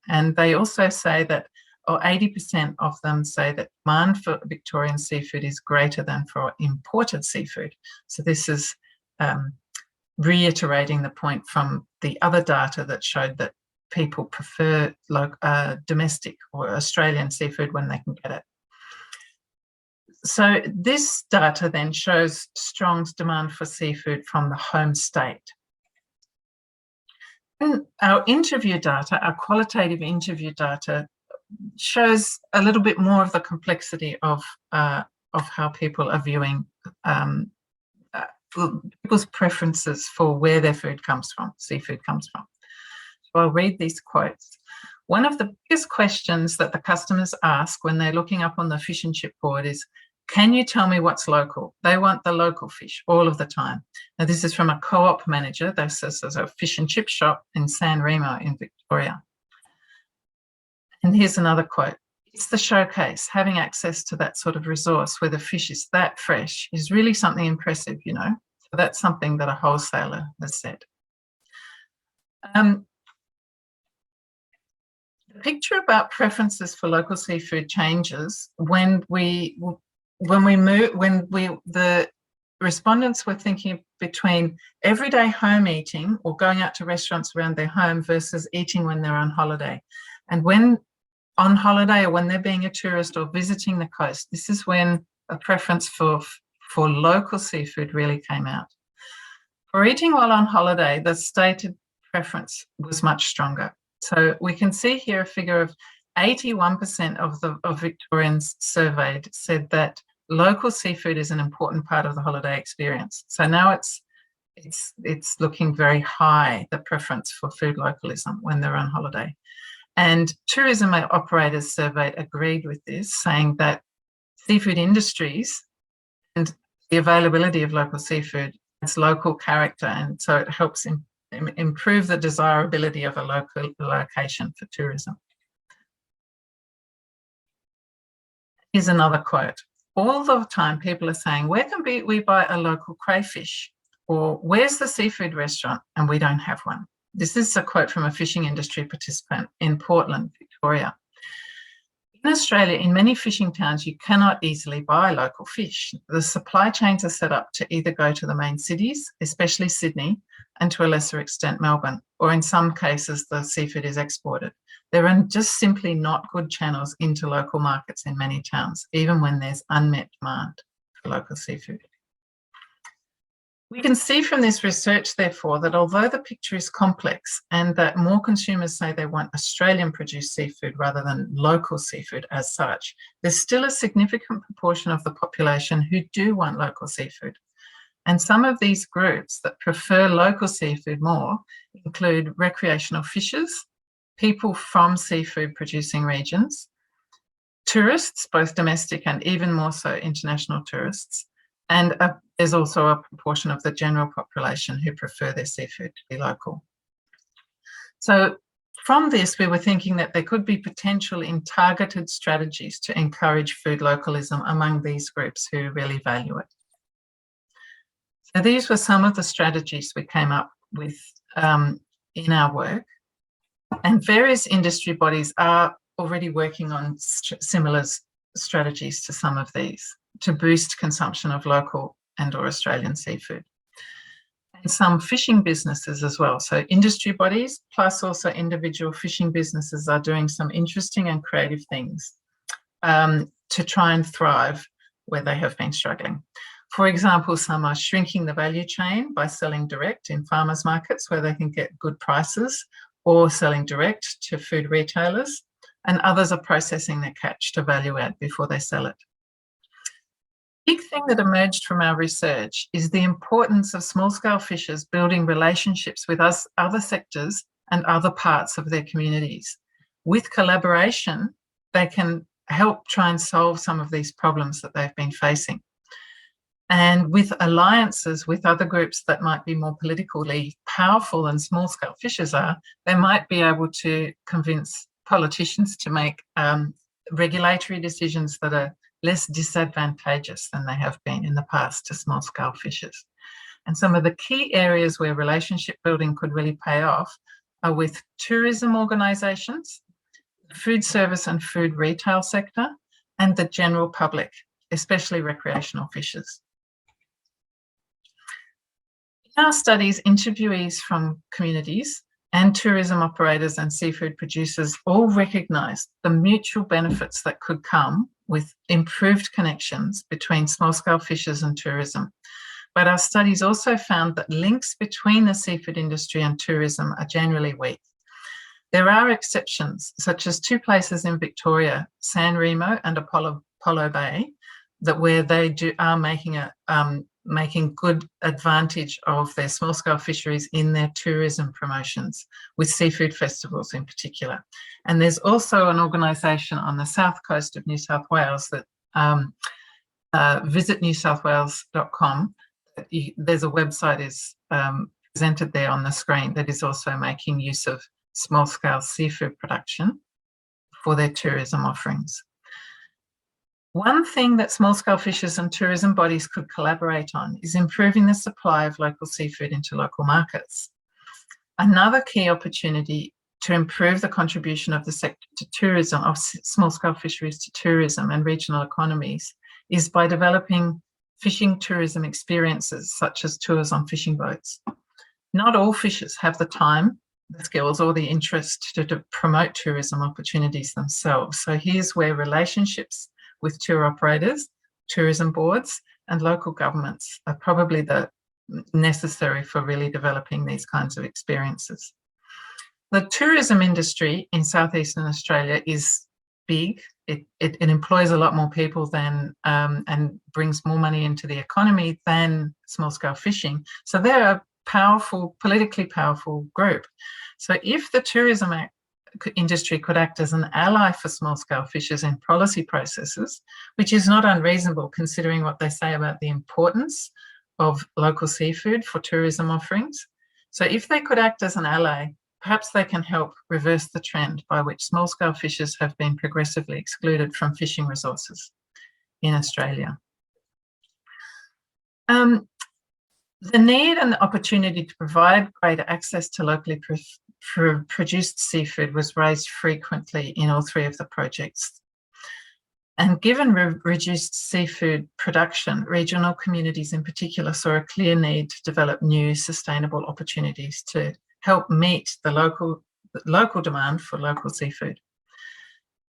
And they also say that, or 80% of them say that demand for Victorian seafood is greater than for imported seafood. So this is reiterating the point from the other data that showed that people prefer domestic or Australian seafood when they can get it. So this data then shows strong demand for seafood from the home state. And our interview data, our qualitative interview data, shows a little bit more of the complexity of how people are viewing people's preferences for where their food comes from, seafood comes from. So I'll read these quotes. One of the biggest questions that the customers ask when they're looking up on the fish and chip board is, can you tell me what's local? They want the local fish all of the time. Now, this is from a co-op manager. This is a fish and chip shop in San Remo in Victoria. And here's another quote. It's the showcase. Having access to that sort of resource where the fish is that fresh is really something impressive, you know. So that's something that a wholesaler has said. The picture about preferences for local seafood changes when the respondents were thinking between everyday home eating or going out to restaurants around their home versus eating when they're on holiday. And when on holiday or when they're being a tourist or visiting the coast, this is when a preference for local seafood really came out. For eating while on holiday, the stated preference was much stronger. So we can see here a figure of 81% of Victorians surveyed said that local seafood is an important part of the holiday experience. So now it's looking very high, the preference for food localism when they're on holiday. And tourism operators surveyed agreed with this, saying that seafood industries and the availability of local seafood has local character, and so it helps improve the desirability of a local location for tourism. Here's another quote. All the time people are saying, where can we buy a local crayfish? Or where's the seafood restaurant? And we don't have one. This is a quote from a fishing industry participant in Portland, Victoria. In Australia, in many fishing towns, you cannot easily buy local fish. The supply chains are set up to either go to the main cities, especially Sydney, and to a lesser extent Melbourne, or in some cases the seafood is exported. There are just simply not good channels into local markets in many towns, even when there's unmet demand for local seafood. We can see from this research, therefore, that although the picture is complex and that more consumers say they want Australian-produced seafood rather than local seafood as such, there's still a significant proportion of the population who do want local seafood. And some of these groups that prefer local seafood more include recreational fishers, people from seafood-producing regions, tourists, both domestic and even more so international tourists, And there's also a proportion of the general population who prefer their seafood to be local. So from this, we were thinking that there could be potential in targeted strategies to encourage food localism among these groups who really value it. So these were some of the strategies we came up with in our work, and various industry bodies are already working on similar strategies to some of these to boost consumption of local and/or Australian seafood. And some fishing businesses as well. So industry bodies plus also individual fishing businesses are doing some interesting and creative things to try and thrive where they have been struggling. For example, some are shrinking the value chain by selling direct in farmers markets where they can get good prices, or selling direct to food retailers, and others are processing their catch to value add before they sell it. Big thing that emerged from our research is the importance of small-scale fishers building relationships with other sectors and other parts of their communities. With collaboration, they can help try and solve some of these problems that they've been facing. And with alliances with other groups that might be more politically powerful than small-scale fishers are, they might be able to convince politicians to make regulatory decisions that are less disadvantageous than they have been in the past to small-scale fishers. And some of the key areas where relationship building could really pay off are with tourism organisations, the food service and food retail sector, and the general public, especially recreational fishers. In our studies, interviewees from communities and tourism operators and seafood producers all recognised the mutual benefits that could come with improved connections between small-scale fishers and tourism. But our studies also found that links between the seafood industry and tourism are generally weak. There are exceptions, such as two places in Victoria, San Remo and Apollo Bay, where they are making good advantage of their small-scale fisheries in their tourism promotions, with seafood festivals in particular. And there's also an organisation on the south coast of New South Wales that visitnewsouthwales.com. There's a website is presented there on the screen that is also making use of small-scale seafood production for their tourism offerings. One thing that small-scale fishers and tourism bodies could collaborate on is improving the supply of local seafood into local markets. Another key opportunity to improve the contribution of the sector to tourism, of small-scale fisheries to tourism and regional economies, is by developing fishing tourism experiences, such as tours on fishing boats. Not all fishers have the time, the skills, or the interest to promote tourism opportunities themselves. So here's where relationships with tour operators, tourism boards, and local governments are probably the necessary for really developing these kinds of experiences. The tourism industry in southeastern Australia is big. It employs a lot more people than and brings more money into the economy than small-scale fishing. So they're a powerful, politically powerful group. So if the tourism industry could act as an ally for small-scale fishers in policy processes, which is not unreasonable considering what they say about the importance of local seafood for tourism offerings. So if they could act as an ally, perhaps they can help reverse the trend by which small-scale fishers have been progressively excluded from fishing resources in Australia. The need and the opportunity to provide greater access to locally produced seafood was raised frequently in all three of the projects. And given reduced seafood production, regional communities in particular saw a clear need to develop new sustainable opportunities to help meet the local demand for local seafood.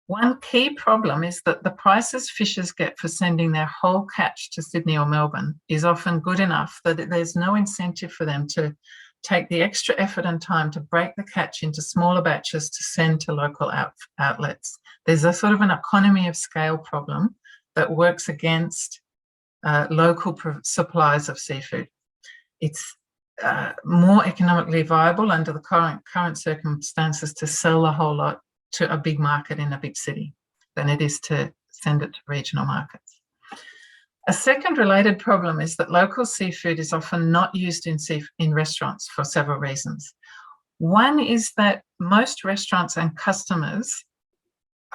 One key problem is that the prices fishers get for sending their whole catch to Sydney or Melbourne is often good enough that there's no incentive for them to take the extra effort and time to break the catch into smaller batches to send to local outlets. There's a sort of an economy of scale problem that works against local supplies of seafood. It's more economically viable under the current circumstances to sell the whole lot to a big market in a big city than it is to send it to regional markets. A second related problem is that local seafood is often not used in restaurants for several reasons. One is that most restaurants and customers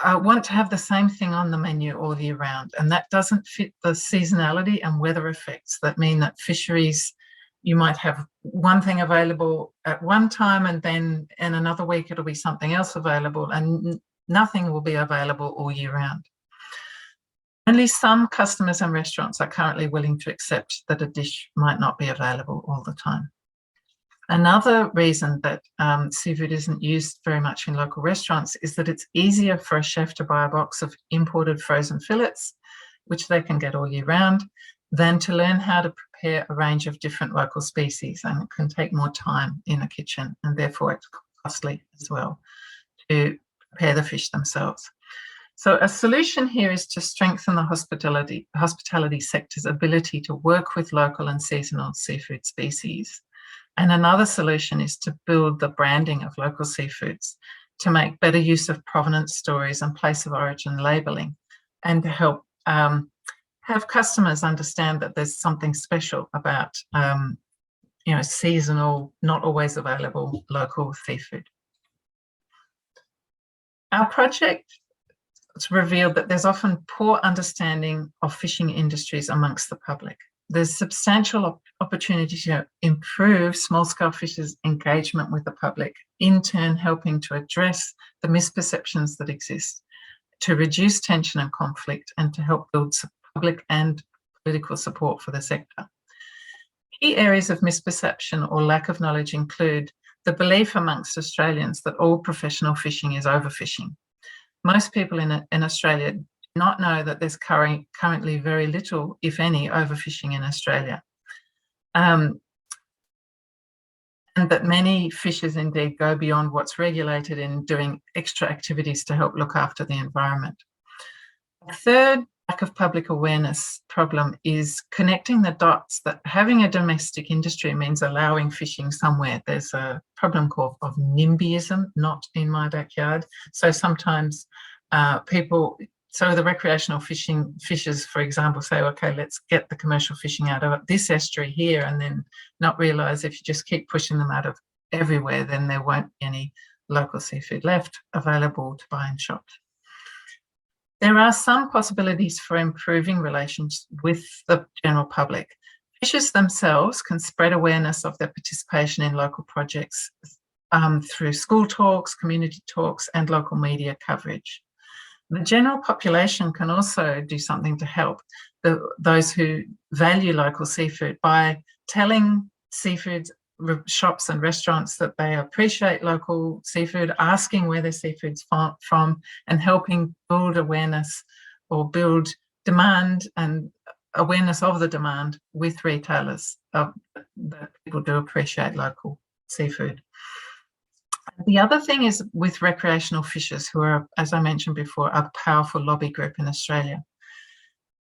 want to have the same thing on the menu all year round, and that doesn't fit the seasonality and weather effects that mean that fisheries, you might have one thing available at one time and then in another week it'll be something else available, and nothing will be available all year round. Only some customers and restaurants are currently willing to accept that a dish might not be available all the time. Another reason that seafood isn't used very much in local restaurants is that it's easier for a chef to buy a box of imported frozen fillets, which they can get all year round, than to learn how to prepare a range of different local species, and it can take more time in a kitchen, and therefore it's costly as well to prepare the fish themselves. So a solution here is to strengthen the hospitality sector's ability to work with local and seasonal seafood species. And another solution is to build the branding of local seafoods, to make better use of provenance stories and place of origin labelling, and to help have customers understand that there's something special about seasonal, not always available local seafood. Our project revealed that there's often poor understanding of fishing industries amongst the public. There's substantial opportunity to improve small-scale fishers' engagement with the public, in turn helping to address the misperceptions that exist, to reduce tension and conflict, and to help build public and political support for the sector. Key areas of misperception or lack of knowledge include the belief amongst Australians that all professional fishing is overfishing. Most people in Australia do not know that there's currently very little, if any, overfishing in Australia. And that many fishers indeed go beyond what's regulated in doing extra activities to help look after the environment. The third lack of public awareness problem is connecting the dots that having a domestic industry means allowing fishing somewhere. There's a problem called of NIMBYism, not in my backyard. So sometimes the recreational fishers, for example, say, okay, let's get the commercial fishing out of this estuary here, and then not realise if you just keep pushing them out of everywhere, then there won't be any local seafood left available to buy in shops. There are some possibilities for improving relations with the general public. Fishers themselves can spread awareness of their participation in local projects through school talks, community talks, and local media coverage. The general population can also do something to help those who value local seafood by telling seafood shops and restaurants that they appreciate local seafood, asking where their seafood's from, and helping build awareness or build demand and awareness of the demand with retailers that people do appreciate local seafood. The other thing is with recreational fishers, who are, as I mentioned before, a powerful lobby group in Australia.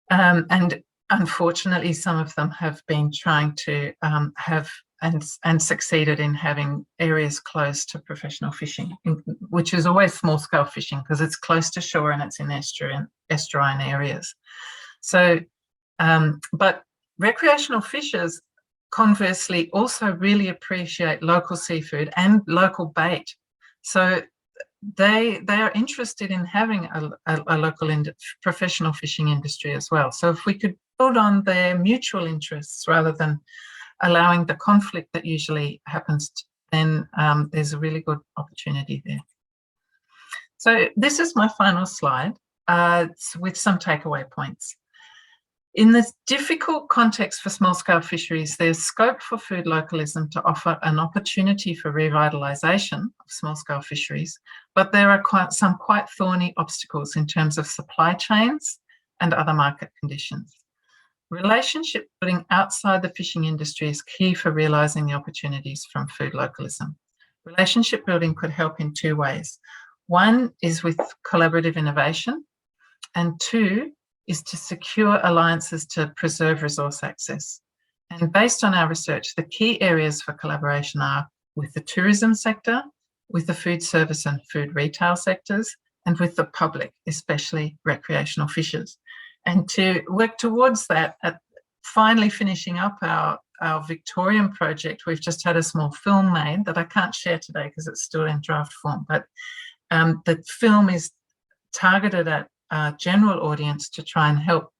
And unfortunately, some of them have been trying to have and succeeded in having areas close to professional fishing, which is always small-scale fishing because it's close to shore and it's in estuarine areas. So, but recreational fishers conversely also really appreciate local seafood and local bait. So they are interested in having a local professional fishing industry as well. So if we could build on their mutual interests rather than allowing the conflict that usually happens, then there's a really good opportunity there. So this is my final slide with some takeaway points. In this difficult context for small-scale fisheries, there's scope for food localism to offer an opportunity for revitalisation of small-scale fisheries, but there are some quite thorny obstacles in terms of supply chains and other market conditions. Relationship building outside the fishing industry is key for realising the opportunities from food localism. Relationship building could help in two ways. One is with collaborative innovation, and two is to secure alliances to preserve resource access. And based on our research, the key areas for collaboration are with the tourism sector, with the food service and food retail sectors, and with the public, especially recreational fishers. And to work towards that, at finally finishing up our Victorian project, we've just had a small film made that I can't share today because it's still in draft form, but the film is targeted at a general audience to try and help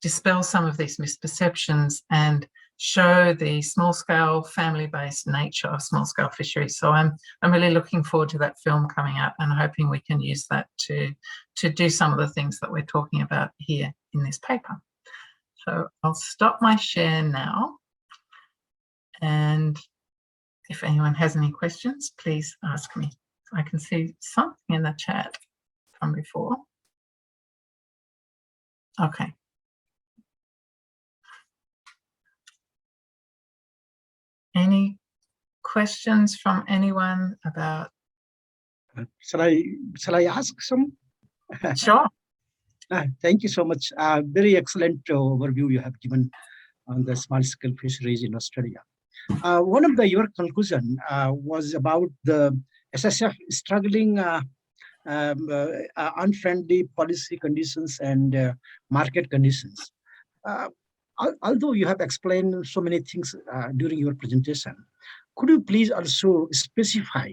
dispel some of these misperceptions and show the small-scale, family-based nature of small-scale fisheries. So I'm really looking forward to that film coming out and hoping we can use that to do some of the things that we're talking about here in this paper. So I'll stop my share now. And if anyone has any questions, please ask me. I can see something in the chat from before. Okay. Any questions from anyone about? Shall I ask some? Sure. Thank you so much. Very excellent overview you have given on the small-scale fisheries in Australia. One of your conclusion was about the SSF struggling unfriendly policy conditions and market conditions. Although you have explained so many things during your presentation, could you please also specify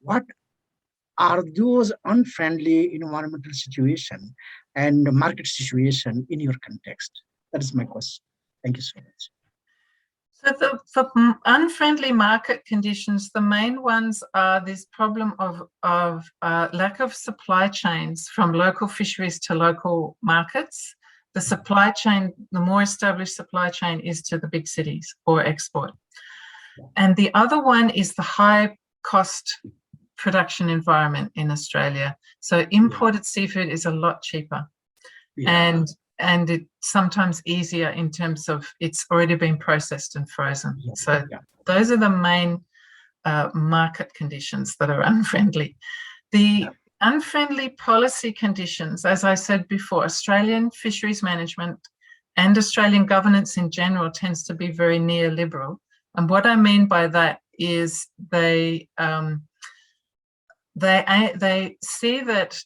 what are those unfriendly environmental situation and market situation in your context? That is my question. Thank you so much. So for unfriendly market conditions, the main ones are this problem of lack of supply chains from local fisheries to local markets. The supply chain, the more established supply chain is to the big cities or export. And the other one is the high cost production environment in Australia. So imported seafood is a lot cheaper and it's sometimes easier in terms of it's already been processed and frozen. So those are the main market conditions that are unfriendly. The unfriendly policy conditions, as I said before, Australian fisheries management and Australian governance in general tends to be very neoliberal. And what I mean by that is they see that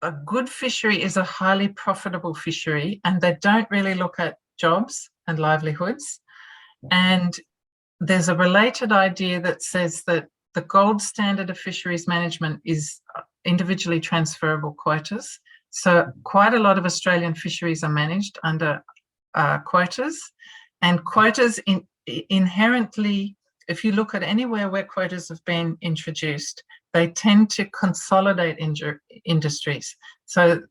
a good fishery is a highly profitable fishery, and they don't really look at jobs and livelihoods. And there's a related idea that says that the gold standard of fisheries management is individually transferable quotas. So quite a lot of Australian fisheries are managed under quotas, and quotas inherently, if you look at anywhere where quotas have been introduced, they tend to consolidate industries. So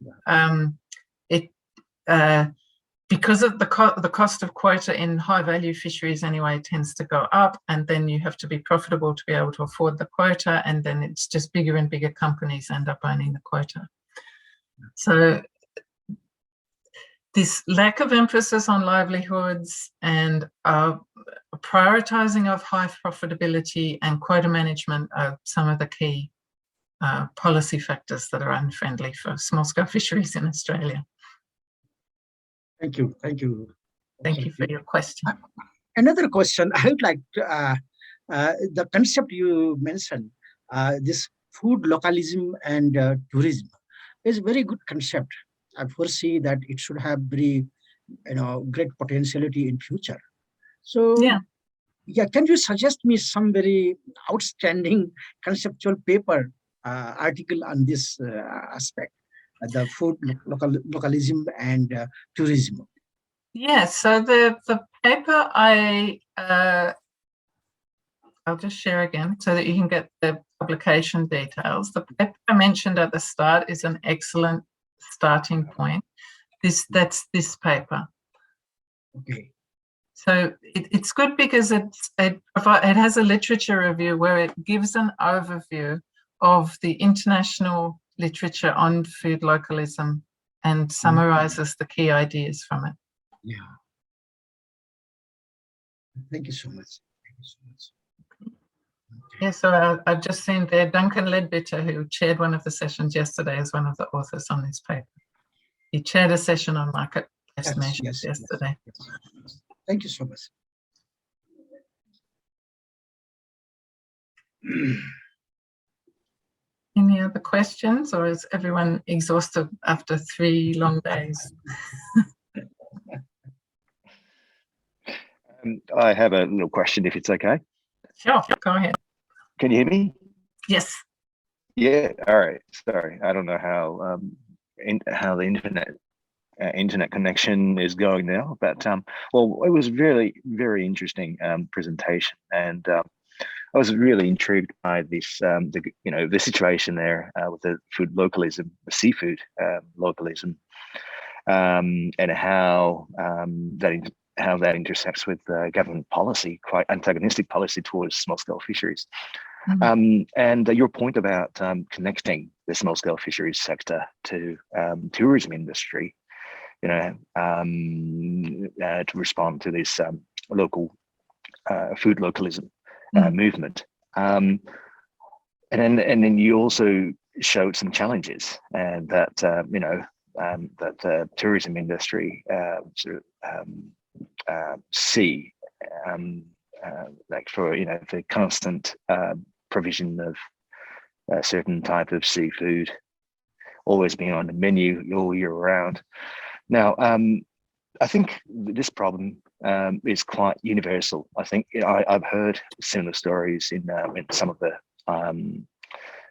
because of the cost of quota in high value fisheries anyway tends to go up, and then you have to be profitable to be able to afford the quota, and then it's just bigger and bigger companies end up owning the quota. So this lack of emphasis on livelihoods and prioritising of high profitability and quota management are some of the key policy factors that are unfriendly for small-scale fisheries in Australia. Thank you. Thank you. Thank you for your question. Another question, I would like to, the concept you mentioned, this food localism and tourism is a very good concept. I foresee that it should have very, great potentiality in future. So, can you suggest me some very outstanding conceptual paper article on this aspect, the food localism and tourism? Yes, so the paper I'll just share again so that you can get the publication details. The paper I mentioned at the start is an excellent starting point. That's this paper. Okay. So it's good because it has a literature review where it gives an overview of the international literature on food localism and summarizes the key ideas from it. Yeah. Thank you so much. Thank you so much. Okay. Yeah, so I've just seen there Duncan Ledbetter, who chaired one of the sessions yesterday, as one of the authors on this paper. He chaired a session on market estimations yesterday. Yes. Thank you so much. Any other questions, or is everyone exhausted after 3 long days? I have a little question, if it's okay. Sure, go ahead. Can you hear me? Yes. Yeah. All right. Sorry, I don't know how how the internet connection is going now, but well, it was really very interesting presentation, and I was really intrigued by this the situation there with the food localism, the seafood localism, and how that intersects with government policy, quite antagonistic policy towards small-scale fisheries. And your point about connecting the small-scale fisheries sector to tourism industry, to respond to this local food localism movement, and then you also showed some challenges, and that that the tourism industry see, like for the constant provision of a certain type of seafood always being on the menu all year round. Now, I think this problem is quite universal. I think I've heard similar stories in some of the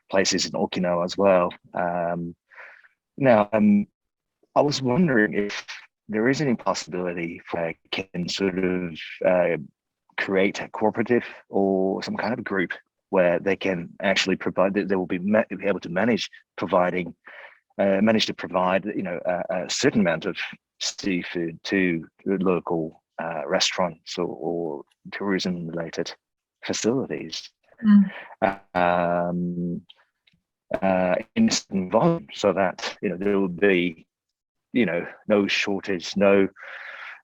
places in Okinawa as well. Now, I was wondering if there is any possibility for can sort of create a cooperative or some kind of group where they can actually provide, they will be able to manage to provide a certain amount of seafood to local restaurants or tourism related facilities in certain volume, so that there will be no shortage, no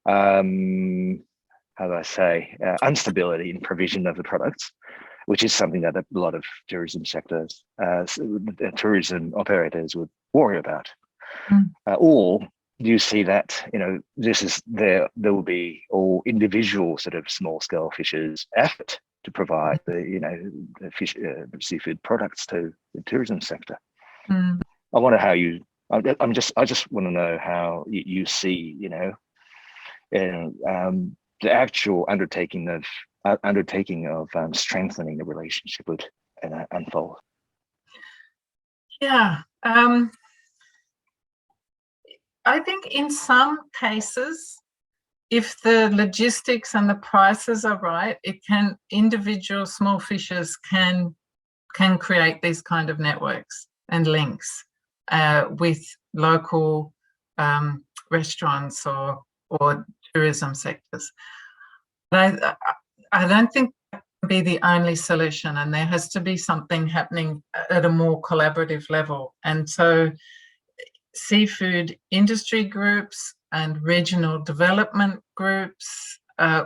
how do I say, instability in provision of the products, which is something that a lot of tourism sectors, tourism operators would worry about. Or do you see that there will be all individual sort of small scale fishers' effort to provide the fish seafood products to the tourism sector? I wonder how you. I just want to know how you see the actual undertaking of strengthening the relationship would unfold. Yeah, I think in some cases, if the logistics and the prices are right, individual small fishers can create these kind of networks and links with local restaurants or tourism sectors. But I don't think that can be the only solution, and there has to be something happening at a more collaborative level. And so seafood industry groups and regional development groups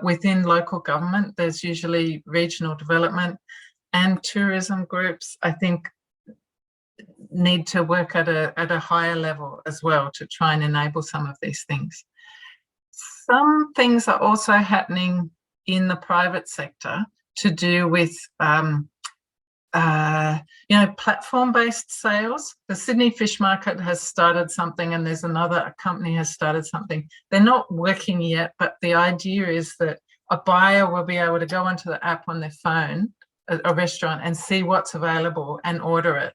within local government, there's usually regional development and tourism groups, I think, need to work at a higher level as well to try and enable some of these things. Some things are also happening in the private sector to do with platform-based sales. The Sydney Fish Market has started something, and there's a company has started something. They're not working yet, but the idea is that a buyer will be able to go onto the app on their phone, a restaurant, and see what's available and order it.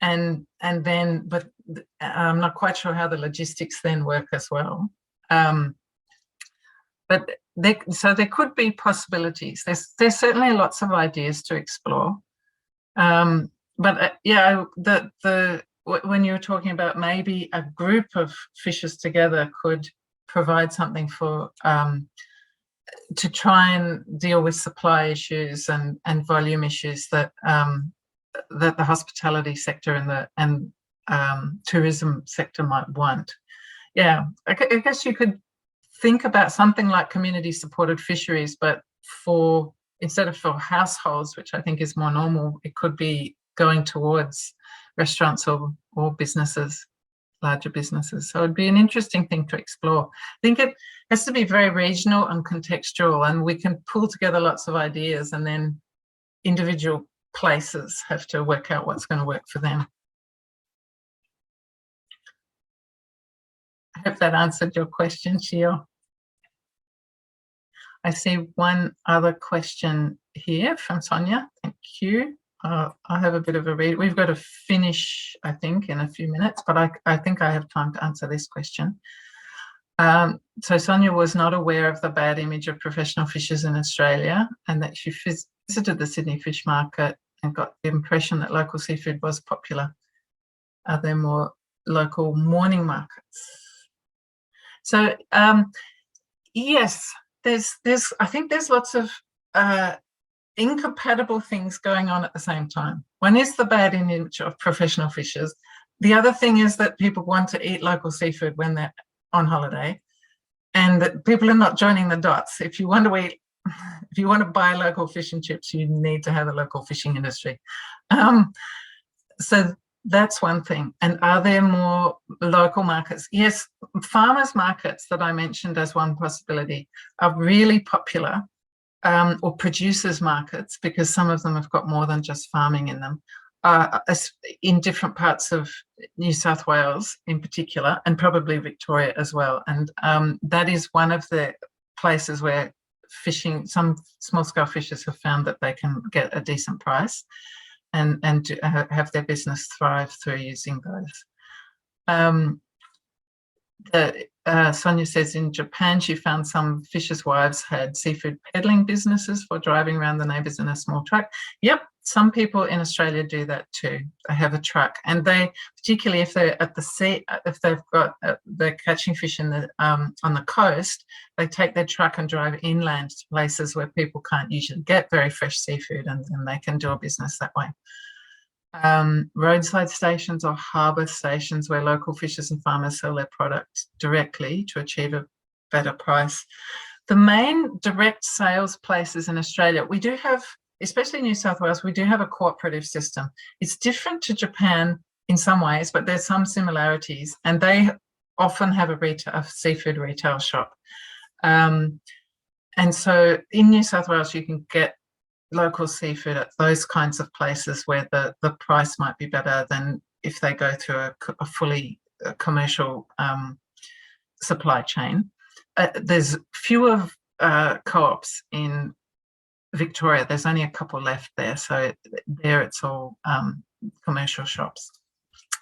And then, but I'm not quite sure how the logistics then work as well. But there could be possibilities. There's certainly lots of ideas to explore. When you were talking about maybe a group of fishers together could provide something for to try and deal with supply issues and volume issues that the hospitality sector and tourism sector might want. Yeah, I guess you could think about something like community supported fisheries, but instead of for households, which I think is more normal, it could be going towards restaurants or businesses, larger businesses. So it'd be an interesting thing to explore. I think it has to be very regional and contextual, and we can pull together lots of ideas, and then individual places have to work out what's going to work for them. I hope that answered your question, Shio. I see one other question here from Sonia. Thank you. I'll have a bit of a read. We've got to finish, I think, in a few minutes, but I think I have time to answer this question. So Sonia was not aware of the bad image of professional fishers in Australia, and that she visited the Sydney fish market and got the impression that local seafood was popular. Are there more local morning markets? So yes, I think there's lots of incompatible things going on at the same time. One is the bad image of professional fishers. The other thing is that people want to eat local seafood when they're on holiday, and that people are not joining the dots. If you want to eat, if you want to buy local fish and chips, you need to have a local fishing industry. So that's one thing. And are there more local markets? Yes, farmers markets that I mentioned as one possibility are really popular, or producers markets, because some of them have got more than just farming in them, in different parts of New South Wales in particular, and probably Victoria as well. And that is one of the places where fishing, some small-scale fishers have found that they can get a decent price and have their business thrive through using those. Sonia says in Japan she found some fishers' wives had seafood peddling businesses for driving around the neighbours in a small truck. Yep, some people in Australia do that too. They have a truck, and they, particularly if they're at the sea, if they've got they're catching fish in the on the coast, they take their truck and drive inland to places where people can't usually get very fresh seafood, and they can do a business that way. Roadside stations or harbour stations where local fishers and farmers sell their product directly to achieve a better price. The main direct sales places in Australia, we do have, especially New South Wales, we do have a cooperative system. It's different to Japan in some ways, but there's some similarities, and they often have a seafood retail shop. And so in New South Wales, you can get local seafood at those kinds of places where the price might be better than if they go through a fully commercial supply chain. There's fewer co-ops in Victoria. There's only a couple left there, so there it's all commercial shops.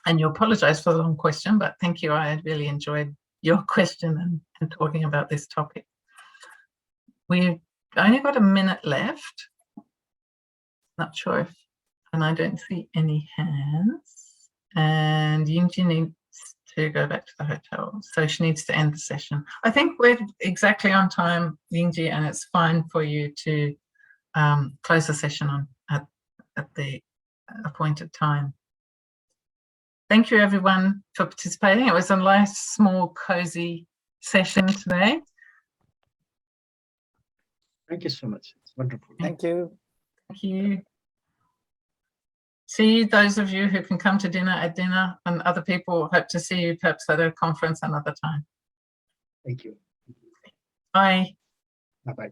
And you apologise for the long question, but thank you. I really enjoyed your question and talking about this topic. We've only got a minute left. Not sure if, and I don't see any hands. And Yingji needs to go back to the hotel, so she needs to end the session. I think we're exactly on time, Yingji, and it's fine for you to close the session at the appointed time. Thank you, everyone, for participating. It was a nice, small, cozy session today. Thank you so much. It's wonderful. Thank you. Thank you. See those of you who can come to dinner at dinner, and other people hope to see you perhaps at a conference another time. Thank you. Bye. Bye-bye.